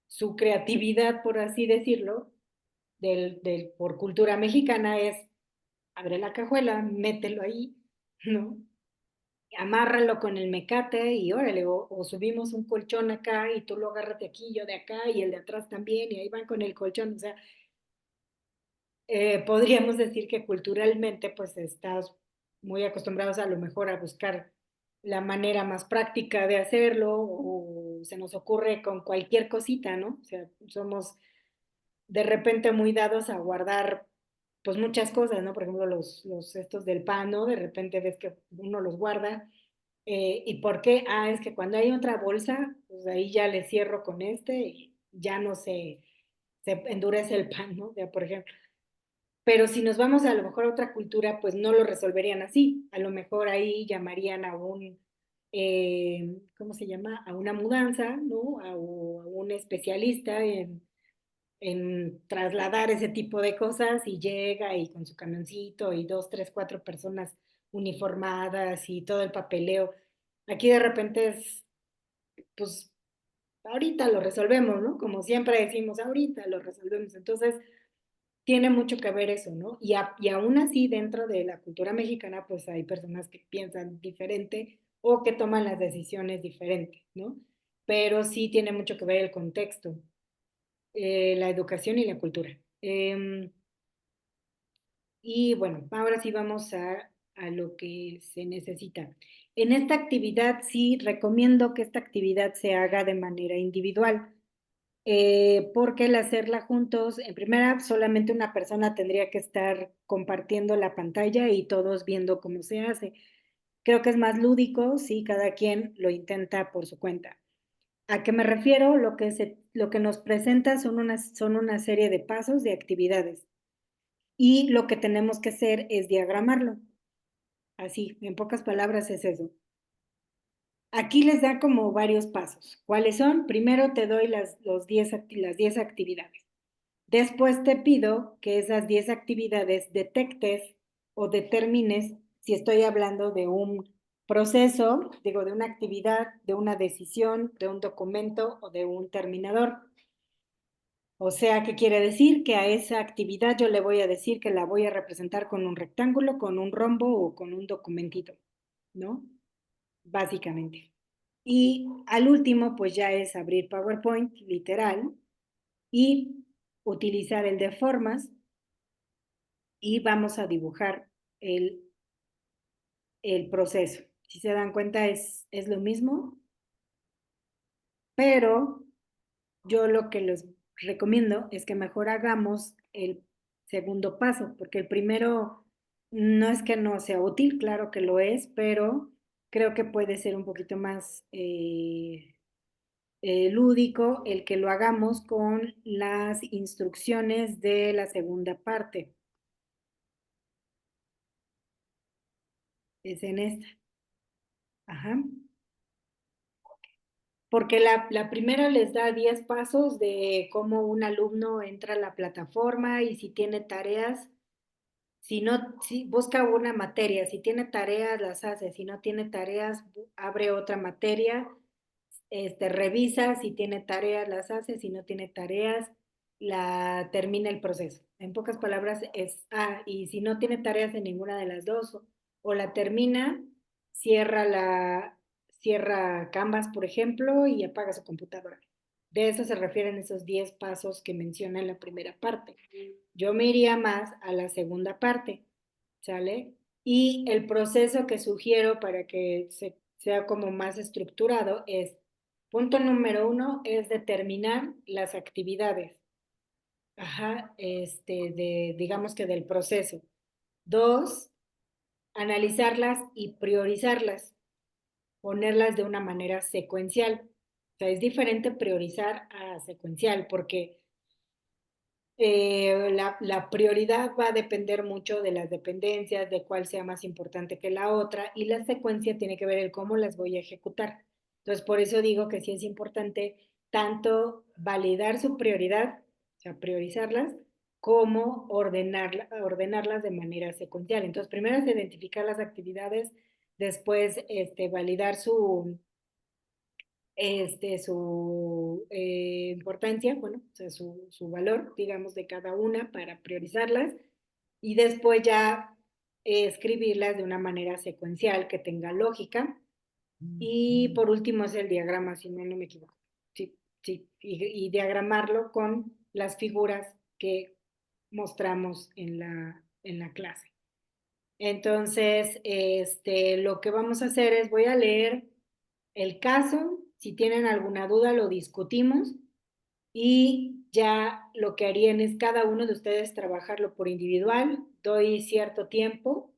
su creatividad, por así decirlo, por cultura mexicana es, abre la cajuela, mételo ahí, ¿no? Amárralo con el mecate y órale, o subimos un colchón acá y tú lo agarras de aquí, yo de acá y el de atrás también y ahí van con el colchón, o sea, podríamos decir que culturalmente pues estás muy acostumbrados a lo mejor a buscar la manera más práctica de hacerlo o se nos ocurre con cualquier cosita, ¿no? O sea, somos de repente muy dados a guardar pues muchas cosas, ¿no? Por ejemplo, los estos del pan, ¿no? De repente ves que uno los guarda. ¿Y por qué? Ah, es que cuando hay otra bolsa, pues ahí ya le cierro con y ya no se endurece el pan, ¿no? O sea, por ejemplo. Pero si nos vamos a lo mejor a otra cultura, pues no lo resolverían así. A lo mejor ahí llamarían ¿cómo se llama? A una mudanza, ¿no? O a un especialista en trasladar ese tipo de cosas y llega y con su camioncito y dos, tres, cuatro personas uniformadas y todo el papeleo. Aquí de repente pues ahorita lo resolvemos, ¿no? Como siempre decimos, ahorita lo resolvemos. Entonces, tiene mucho que ver eso, ¿no? Y aún así, dentro de la cultura mexicana, pues hay personas que piensan diferente o que toman las decisiones diferentes, ¿no? Pero sí tiene mucho que ver el contexto, la educación y la cultura. Y bueno, ahora sí vamos a lo que se necesita. En esta actividad sí recomiendo que esta actividad se haga de manera individual, porque el hacerla juntos, en primera, solamente una persona tendría que estar compartiendo la pantalla y todos viendo cómo se hace. Creo que es más lúdico si cada quien lo intenta por su cuenta. ¿A qué me refiero? Lo que nos presenta son una serie de pasos, de actividades. Y lo que tenemos que hacer es diagramarlo. Así, en pocas palabras es eso. Aquí les da como varios pasos. ¿Cuáles son? Primero te doy las 10 actividades. Después te pido que esas 10 actividades detectes o determines si estoy hablando de un proceso, digo, de una actividad, de una decisión, de un documento o de un terminador. O sea, ¿qué quiere decir? Que a esa actividad yo le voy a decir que la voy a representar con un rectángulo, con un rombo o con un documentito, ¿no? Básicamente. Y al último, pues ya es abrir PowerPoint, literal, y utilizar el de formas y vamos a dibujar el, el proceso. Si se dan cuenta, es lo mismo, pero yo lo que les recomiendo es que mejor hagamos el segundo paso, porque el primero no es que no sea útil, claro que lo es, pero creo que puede ser un poquito más lúdico el que lo hagamos con las instrucciones de la segunda parte. Es en esta. Ajá. Porque la primera les da 10 pasos de cómo un alumno entra a la plataforma y si tiene tareas, si no, si busca una materia, si tiene tareas las hace, si no tiene tareas, abre otra materia, revisa, si tiene tareas las hace, si no tiene tareas, la termina el proceso. En pocas palabras es, y si no tiene tareas en ninguna de las dos, o la termina, cierra cierra Canvas, por ejemplo, y apaga su computadora. De eso se refieren esos 10 pasos que menciona en la primera parte. Yo me iría más a la segunda parte, ¿sale? Y el proceso que sugiero para que sea como más estructurado es, punto número 1 es determinar las actividades, ajá, digamos que del proceso. 2, analizarlas y priorizarlas, ponerlas de una manera secuencial. O sea, es diferente priorizar a secuencial porque la prioridad va a depender mucho de las dependencias, de cuál sea más importante que la otra, y la secuencia tiene que ver el cómo las voy a ejecutar. Entonces, por eso digo que sí es importante tanto validar su prioridad, o sea, priorizarlas, como ordenarlas de manera secuencial. Entonces, primero es identificar las actividades, después validar su importancia, bueno, o sea, su valor, digamos, de cada una para priorizarlas y después ya escribirlas de una manera secuencial que tenga lógica. Y por último es el diagrama, si no, no me equivoco. Sí, sí, y diagramarlo con las figuras que mostramos en la clase. Entonces, lo que vamos a hacer es, voy a leer el caso, si tienen alguna duda lo discutimos y ya lo que harían es cada uno de ustedes trabajarlo por individual, doy cierto tiempo,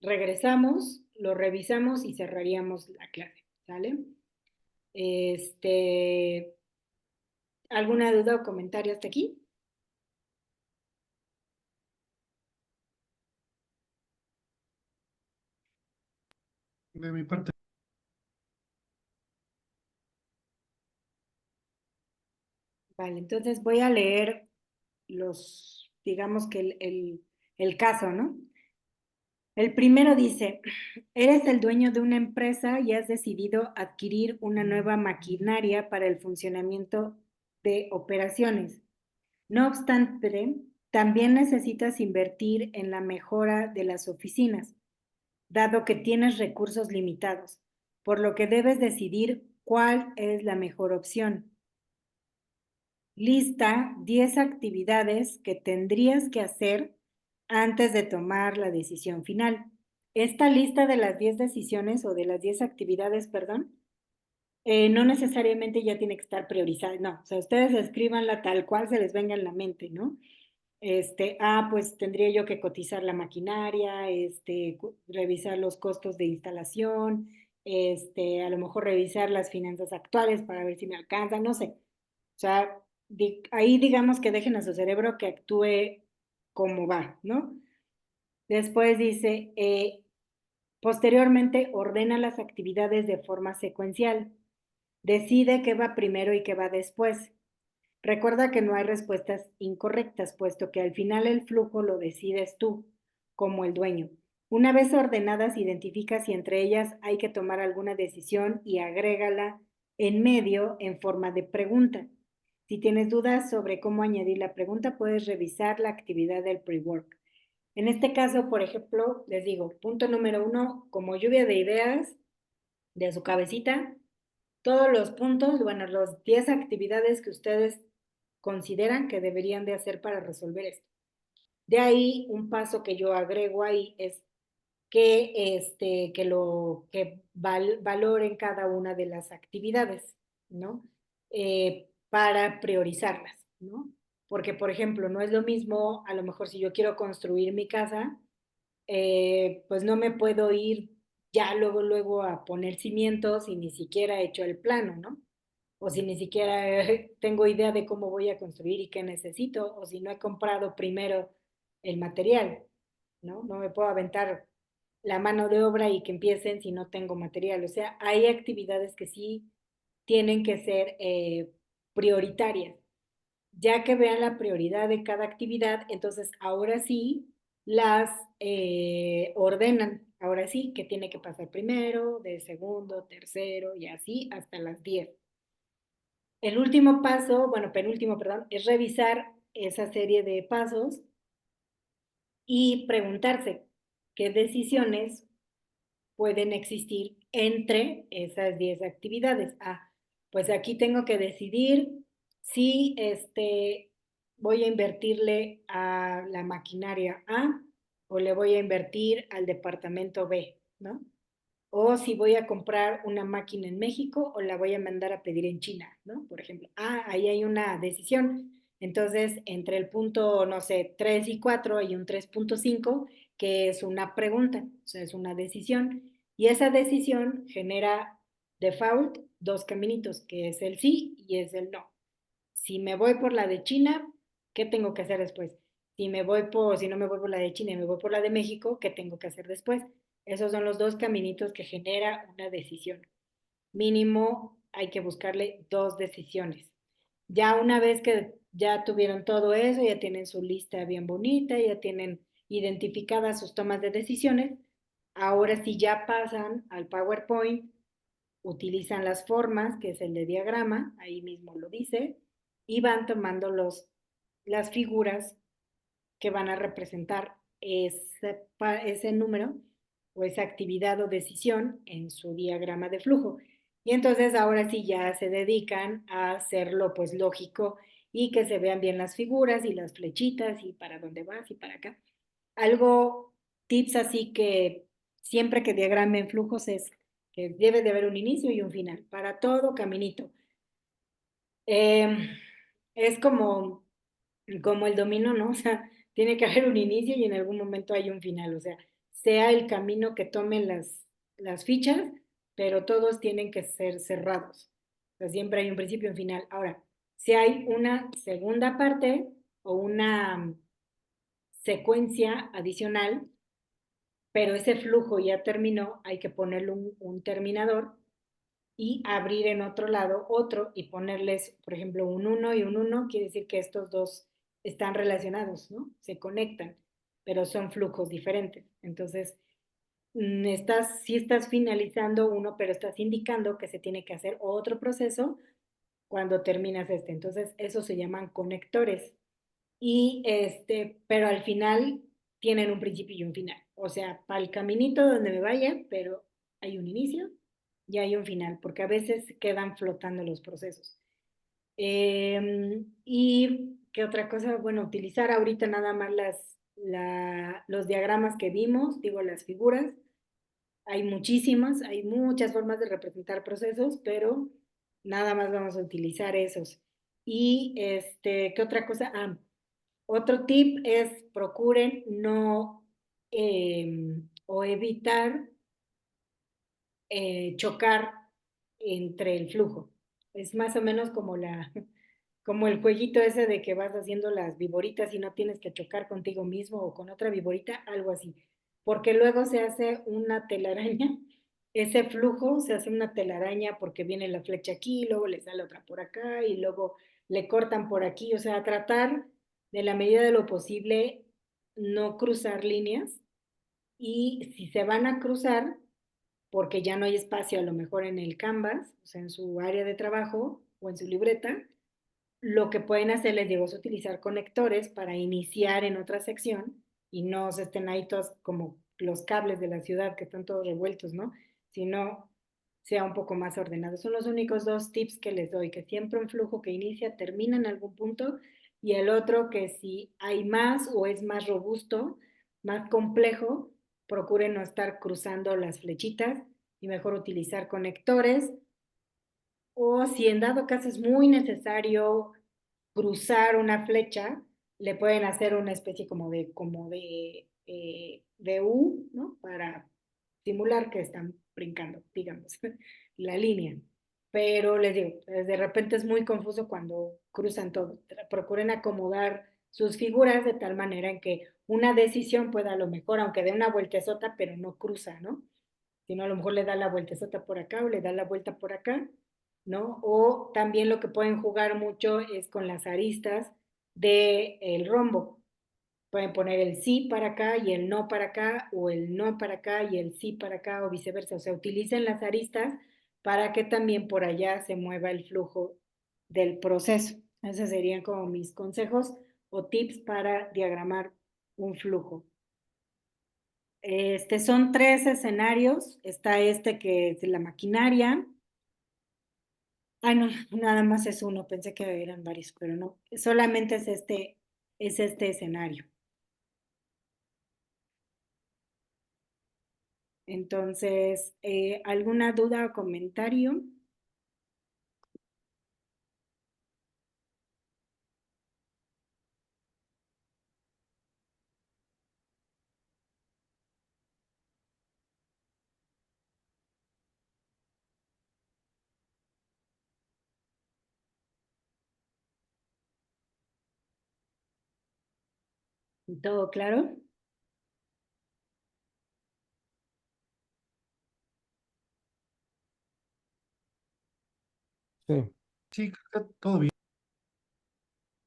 regresamos, lo revisamos y cerraríamos la clase, ¿sale? ¿Alguna duda o comentario hasta aquí? De mi parte. Vale, entonces voy a leer digamos que el caso, ¿no? El primero dice, eres el dueño de una empresa y has decidido adquirir una nueva maquinaria para el funcionamiento de operaciones. No obstante, también necesitas invertir en la mejora de las oficinas, dado que tienes recursos limitados, por lo que debes decidir cuál es la mejor opción. lista 10 actividades que tendrías que hacer antes de tomar la decisión final. Esta lista de las 10 decisiones o de las 10 actividades, perdón, no necesariamente ya tiene que estar priorizada, no, o sea, ustedes escríbanla tal cual se les venga en la mente, ¿no? Pues tendría yo que cotizar la maquinaria, revisar los costos de instalación, a lo mejor revisar las finanzas actuales para ver si me alcanza, no sé. O sea, ahí digamos que dejen a su cerebro que actúe como va, ¿no? Después dice, posteriormente ordena las actividades de forma secuencial. Decide qué va primero y qué va después. Recuerda que no hay respuestas incorrectas, puesto que al final el flujo lo decides tú, como el dueño. Una vez ordenadas, identifica si entre ellas hay que tomar alguna decisión y agrégala en medio en forma de pregunta. Si tienes dudas sobre cómo añadir la pregunta, puedes revisar la actividad del pre-work. En este caso, por ejemplo, les digo, punto número 1, como lluvia de ideas de su cabecita, todos los puntos, bueno, los 10 actividades que ustedes consideran que deberían de hacer para resolver esto. De ahí, un paso que yo agrego ahí es que valoren cada una de las actividades, ¿no? Para priorizarlas, ¿no? Porque, por ejemplo, no es lo mismo, a lo mejor si yo quiero construir mi casa, pues no me puedo ir ya luego a poner cimientos y ni siquiera he hecho el plano, ¿no? O si ni siquiera tengo idea de cómo voy a construir y qué necesito, o si no he comprado primero el material, ¿no? No me puedo aventar la mano de obra y que empiecen si no tengo material. O sea, hay actividades que sí tienen que ser prioritarias. Ya que vean la prioridad de cada actividad, entonces ahora sí las ordenan. Ahora sí, que tiene que pasar primero, de segundo, tercero y así hasta las 10. El último paso, bueno, penúltimo, perdón, es revisar esa serie de pasos y preguntarse qué decisiones pueden existir entre esas 10 actividades. Pues aquí tengo que decidir si voy a invertirle a la maquinaria A o le voy a invertir al departamento B, ¿no? O si voy a comprar una máquina en México o la voy a mandar a pedir en China, ¿no? Por ejemplo. Ahí hay una decisión. Entonces, entre el punto, no sé, 3 y 4 hay un 3.5 que es una pregunta, o sea, es una decisión. Y esa decisión genera default dos caminitos, que es el sí y es el no. Si me voy por la de China, ¿qué tengo que hacer después? Si no me voy por la de China y me voy por la de México, ¿qué tengo que hacer después? Esos son los dos caminitos que genera una decisión. Mínimo hay que buscarle dos decisiones. Ya una vez que ya tuvieron todo eso, ya tienen su lista bien bonita, ya tienen identificadas sus tomas de decisiones, ahora sí ya pasan al PowerPoint, utilizan las formas, que es el de diagrama, ahí mismo lo dice, y van tomando las figuras que van a representar ese número o esa actividad o decisión en su diagrama de flujo. Y entonces ahora sí ya se dedican a hacerlo pues lógico y que se vean bien las figuras y las flechitas y para dónde vas y para acá. Algo, tips así que siempre que diagramen flujos es que debe de haber un inicio y un final para todo caminito. Es como el dominó, ¿no? O sea, tiene que haber un inicio y en algún momento hay un final, o sea, sea el camino que tomen las fichas, pero todos tienen que ser cerrados. O sea, siempre hay un principio y un final. Ahora, si hay una segunda parte o una secuencia adicional, pero ese flujo ya terminó, hay que ponerle un terminador y abrir en otro lado otro y ponerles, por ejemplo, un 1 y un 1, quiere decir que estos dos están relacionados, ¿no? Se conectan, pero son flujos diferentes. Entonces, sí estás finalizando uno, pero estás indicando que se tiene que hacer otro proceso cuando terminas este. Entonces, eso se llaman conectores. Y pero al final tienen un principio y un final. O sea, para el caminito donde me vaya, pero hay un inicio y hay un final, porque a veces quedan flotando los procesos. Y qué otra cosa, bueno, utilizar ahorita nada más los diagramas que vimos, digo las figuras. Hay muchísimas, hay muchas formas de representar procesos, pero nada más vamos a utilizar esos. Y ¿qué otra cosa? Otro tip es procuren no o evitar chocar entre el flujo. Es más o menos como como el jueguito ese de que vas haciendo las viboritas y no tienes que chocar contigo mismo o con otra viborita, algo así. Porque luego se hace una telaraña, ese flujo se hace una telaraña porque viene la flecha aquí, luego le sale otra por acá y luego le cortan por aquí. O sea, tratar de la medida de lo posible no cruzar líneas y si se van a cruzar, porque ya no hay espacio a lo mejor en el Canvas, o sea, en su área de trabajo o en su libreta, lo que pueden hacer, les digo, es utilizar conectores para iniciar en otra sección y no se estén ahí todos como los cables de la ciudad que están todos revueltos, ¿no? Sino sea un poco más ordenado. Son los únicos dos tips que les doy, que siempre un flujo que inicia termina en algún punto y el otro que si hay más o es más robusto, más complejo, procuren no estar cruzando las flechitas y mejor utilizar conectores o si en dado caso es muy necesario cruzar una flecha, le pueden hacer una especie de U, ¿no? Para simular que están brincando, digamos, la línea. Pero les digo, de repente es muy confuso cuando cruzan todo. Procuren acomodar sus figuras de tal manera en que una decisión pueda a lo mejor, aunque dé una vueltezota, pero no cruza, ¿no? Sino a lo mejor le da la vueltezota por acá o le da la vuelta por acá, ¿no? O también lo que pueden jugar mucho es con las aristas del rombo. Pueden poner el sí para acá y el no para acá, o el no para acá y el sí para acá, o viceversa. O sea, utilicen las aristas para que también por allá se mueva el flujo del proceso. Esos serían como mis consejos o tips para diagramar un flujo. Son tres escenarios. Está este que es de la maquinaria. Ah, no, nada más es uno. Pensé que eran varios, pero no. Solamente es este escenario. Entonces, ¿alguna duda o comentario? ¿Todo claro? Sí. Sí, creo que todo bien.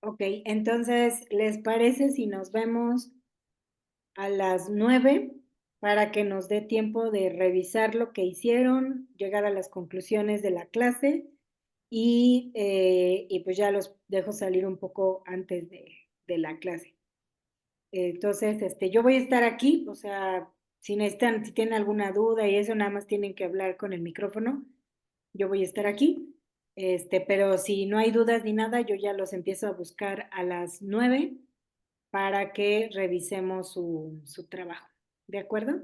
Ok, entonces, ¿les parece si nos vemos a las 9 para que nos dé tiempo de revisar lo que hicieron, llegar a las conclusiones de la clase y pues ya los dejo salir un poco antes de la clase? Entonces, yo voy a estar aquí, o sea, si tienen alguna duda y eso, nada más tienen que hablar con el micrófono. Yo voy a estar aquí, pero si no hay dudas ni nada, yo ya los empiezo a buscar a las 9 para que revisemos su trabajo. ¿De acuerdo?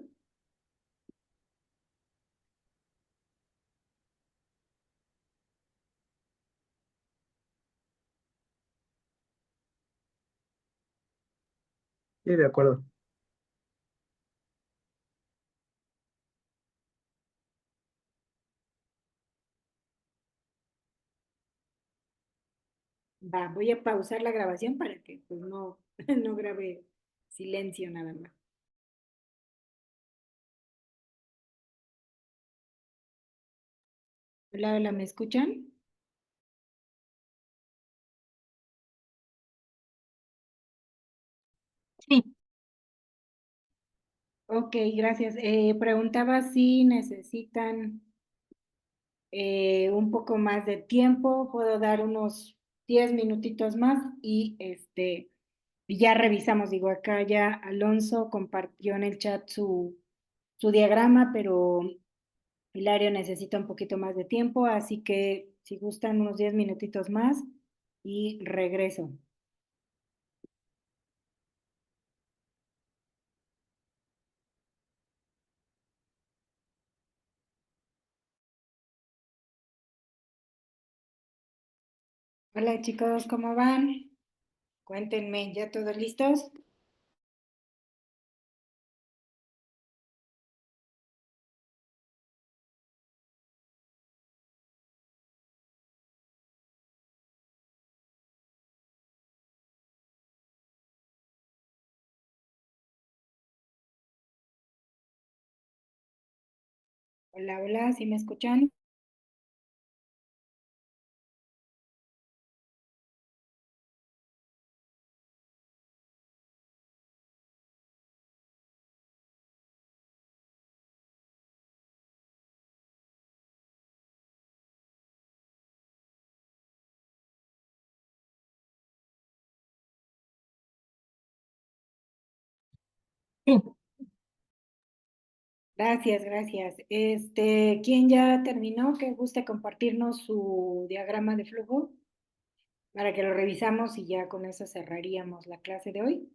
Sí, de acuerdo. Va, voy a pausar la grabación para que pues no, no grabe silencio nada más. Hola, hola, ¿me escuchan? Sí, Ok, gracias. Preguntaba si necesitan un poco más de tiempo, puedo dar unos 10 minutitos más y ya revisamos, digo, acá ya Alonso compartió en el chat su diagrama, pero Hilario necesita un poquito más de tiempo, así que si gustan unos 10 minutitos más y regreso. Hola chicos, ¿cómo van? Cuéntenme, ¿ya todos listos? Hola, hola, ¿sí me escuchan? Sí. Gracias, gracias. ¿Quién ya terminó? ¿Que guste compartirnos su diagrama de flujo para que lo revisamos y ya con eso cerraríamos la clase de hoy?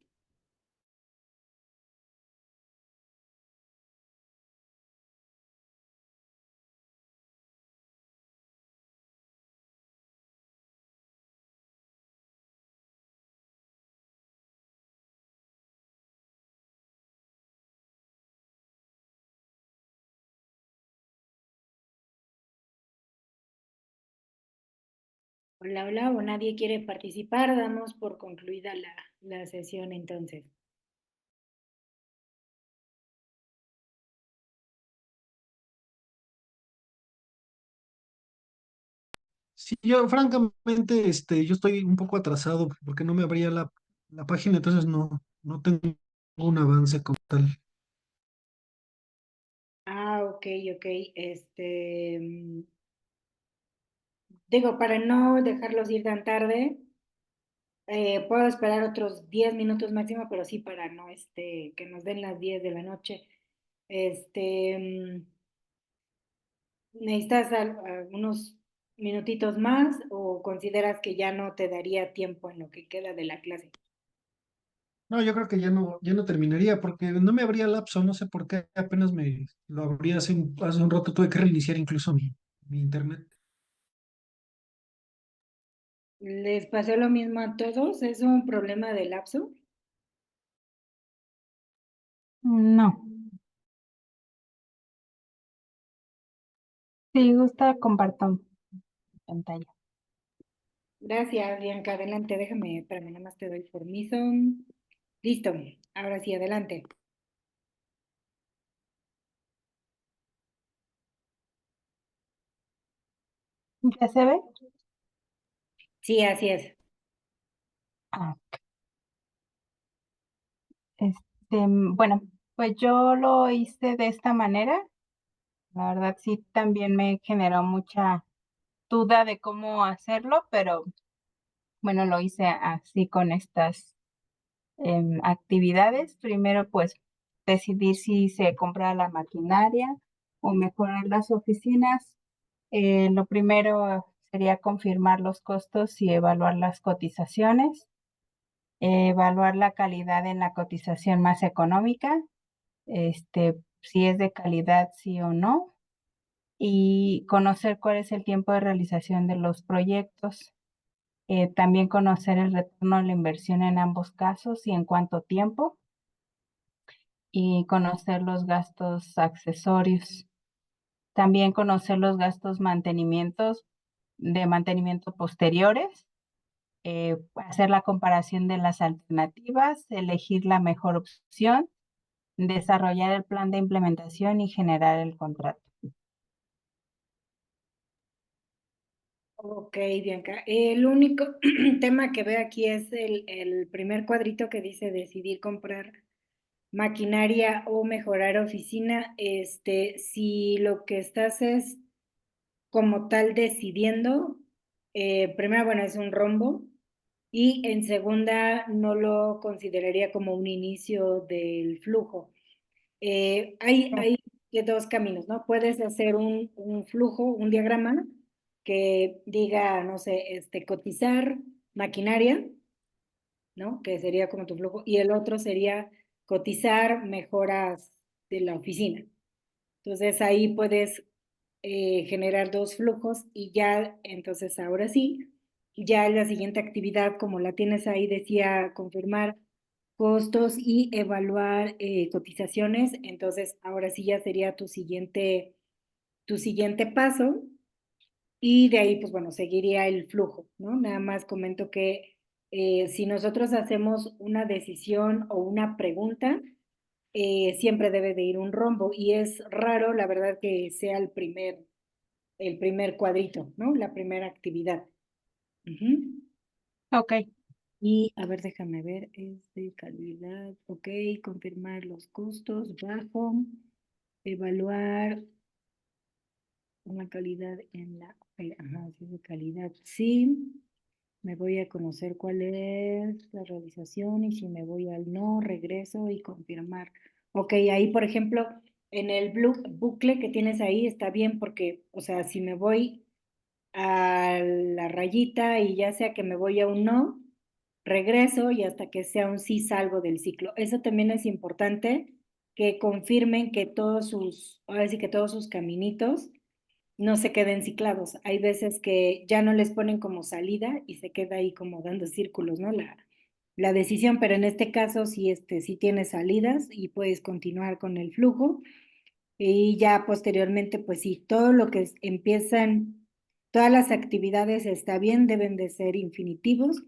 Hola, hola, o nadie quiere participar, damos por concluida la sesión entonces. Sí, yo francamente, yo estoy un poco atrasado porque no me abría la página, entonces no tengo un avance como tal. Ah, ok, ok. Digo, para no dejarlos ir tan tarde, puedo esperar otros 10 minutos máximo, pero sí para no, que nos den las 10 de la noche. ¿Necesitas unos minutitos más o consideras que ya no te daría tiempo en lo que queda de la clase? No, yo creo que ya no terminaría porque no me abría lapso, no sé por qué, apenas me lo abrí hace un rato, tuve que reiniciar incluso mi internet. ¿Les pasó lo mismo a todos? ¿Es un problema de lapso? No. Si gusta, comparto pantalla. Gracias, Bianca. Adelante, déjame, espérame, nada más te doy permiso. Listo, ahora sí, adelante. ¿Ya se ve? Sí, así es. Ah, bueno, pues yo lo hice de esta manera. La verdad sí también me generó mucha duda de cómo hacerlo, pero bueno, lo hice así con estas actividades. Primero, pues decidir si se compra la maquinaria o mejorar las oficinas. Lo primero sería confirmar los costos y evaluar las cotizaciones, evaluar la calidad en la cotización más económica, si es de calidad sí o no, y conocer cuál es el tiempo de realización de los proyectos. También conocer el retorno de la inversión en ambos casos y en cuánto tiempo, y conocer los gastos accesorios. También conocer los gastos de mantenimiento posteriores, hacer la comparación de las alternativas, elegir la mejor opción, desarrollar el plan de implementación y generar el contrato. Ok, Bianca. El único tema que veo aquí es el primer cuadrito que dice decidir comprar maquinaria o mejorar oficina. Si lo que estás es como tal decidiendo, primero, bueno, es un rombo y en segunda no lo consideraría como un inicio del flujo. Hay dos caminos, ¿no? Puedes hacer un flujo, un diagrama que diga, no sé, cotizar maquinaria, ¿no? Que sería como tu flujo, y el otro sería cotizar mejoras de la oficina. Entonces ahí puedes generar dos flujos y ya, entonces ahora sí, ya la siguiente actividad, como la tienes ahí, decía confirmar costos y evaluar cotizaciones, entonces ahora sí ya sería tu siguiente paso y de ahí, pues bueno, seguiría el flujo, ¿no? Nada más comento que si nosotros hacemos una decisión o una pregunta, siempre debe de ir un rombo y es raro, la verdad, que sea el primer cuadrito, ¿no? La primera actividad. Ujú. Ok, Y a ver, déjame ver, es de calidad, ok, confirmar los costos, bajo, evaluar una calidad en la, ajá, sí, de calidad, sí, me voy a conocer cuál es la realización y si me voy al no, regreso y confirmar. Ok, ahí por ejemplo, en el bucle que tienes ahí está bien porque, o sea, si me voy a la rayita y ya sea que me voy a un no, regreso y hasta que sea un sí salgo del ciclo. Eso también es importante que confirmen que ahora sí que todos sus caminitos no se queden ciclados. Hay veces que ya no les ponen como salida y se queda ahí como dando círculos, ¿no? La decisión, pero en este caso sí, sí tiene salidas y puedes continuar con el flujo y ya posteriormente, pues sí, todo lo que empiezan, todas las actividades está bien, deben de ser infinitivos.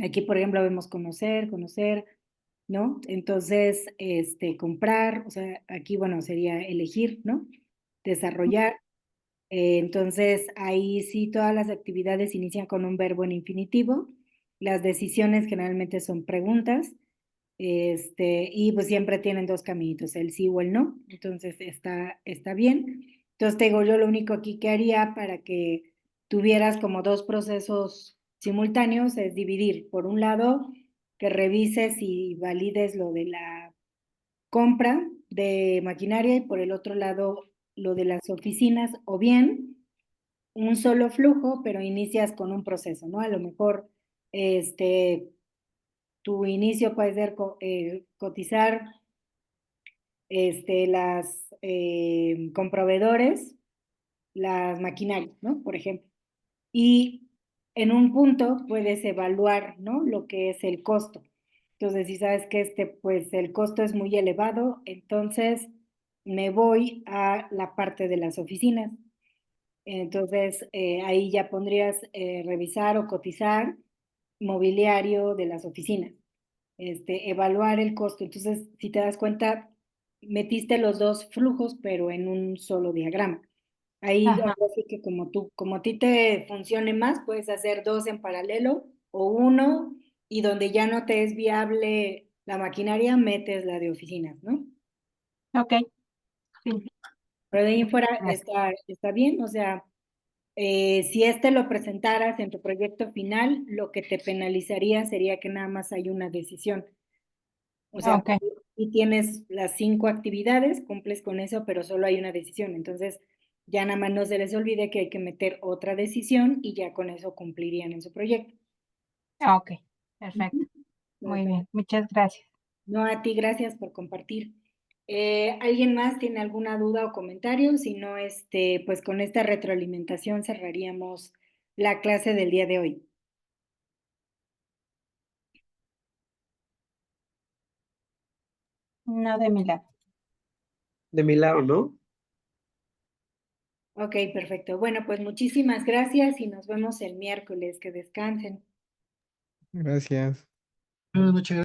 Aquí, por ejemplo, vemos conocer, ¿no? Entonces, comprar, o sea, aquí, bueno, sería elegir, ¿no? Desarrollar. Entonces, ahí sí todas las actividades inician con un verbo en infinitivo. Las decisiones generalmente son preguntas. Y pues siempre tienen dos caminitos, el sí o el no. Entonces, está bien. Entonces, te digo, yo lo único aquí que haría para que tuvieras como dos procesos simultáneos es dividir. Por un lado, que revises y valides lo de la compra de maquinaria y por el otro lado lo de las oficinas o bien un solo flujo, pero inicias con un proceso, ¿no? A lo mejor tu inicio puede ser cotizar con proveedores, las maquinarias, ¿no? Por ejemplo. Y en un punto puedes evaluar, ¿no? Lo que es el costo. Entonces, si sabes que pues el costo es muy elevado, entonces me voy a la parte de las oficinas. Entonces, ahí ya pondrías revisar o cotizar mobiliario de las oficinas, evaluar el costo. Entonces, si te das cuenta, metiste los dos flujos, pero en un solo diagrama. Ahí ajá, ahora sí que como a ti te funcione más, puedes hacer dos en paralelo o uno, y donde ya no te es viable la maquinaria, metes la de oficinas, ¿no? ok, sí, Pero de ahí en fuera gracias. está bien, o sea, si lo presentaras en tu proyecto final, lo que te penalizaría sería que nada más hay una decisión. O sea, Ok, y tienes las 5 actividades, cumples con eso, pero solo hay una decisión. Entonces, ya nada más no se les olvide que hay que meter otra decisión y ya con eso cumplirían en su proyecto. ok, Ujú. perfecto. Muy Perfecto. bien, muchas gracias. No, a ti, gracias por compartir. ¿Alguien más tiene alguna duda o comentario? Si no, pues con esta retroalimentación cerraríamos la clase del día de hoy. No de mi lado. De mi lado, ¿no? Ok, perfecto. Bueno, pues muchísimas gracias y nos vemos el miércoles. Que descansen. Gracias. Buenas noches.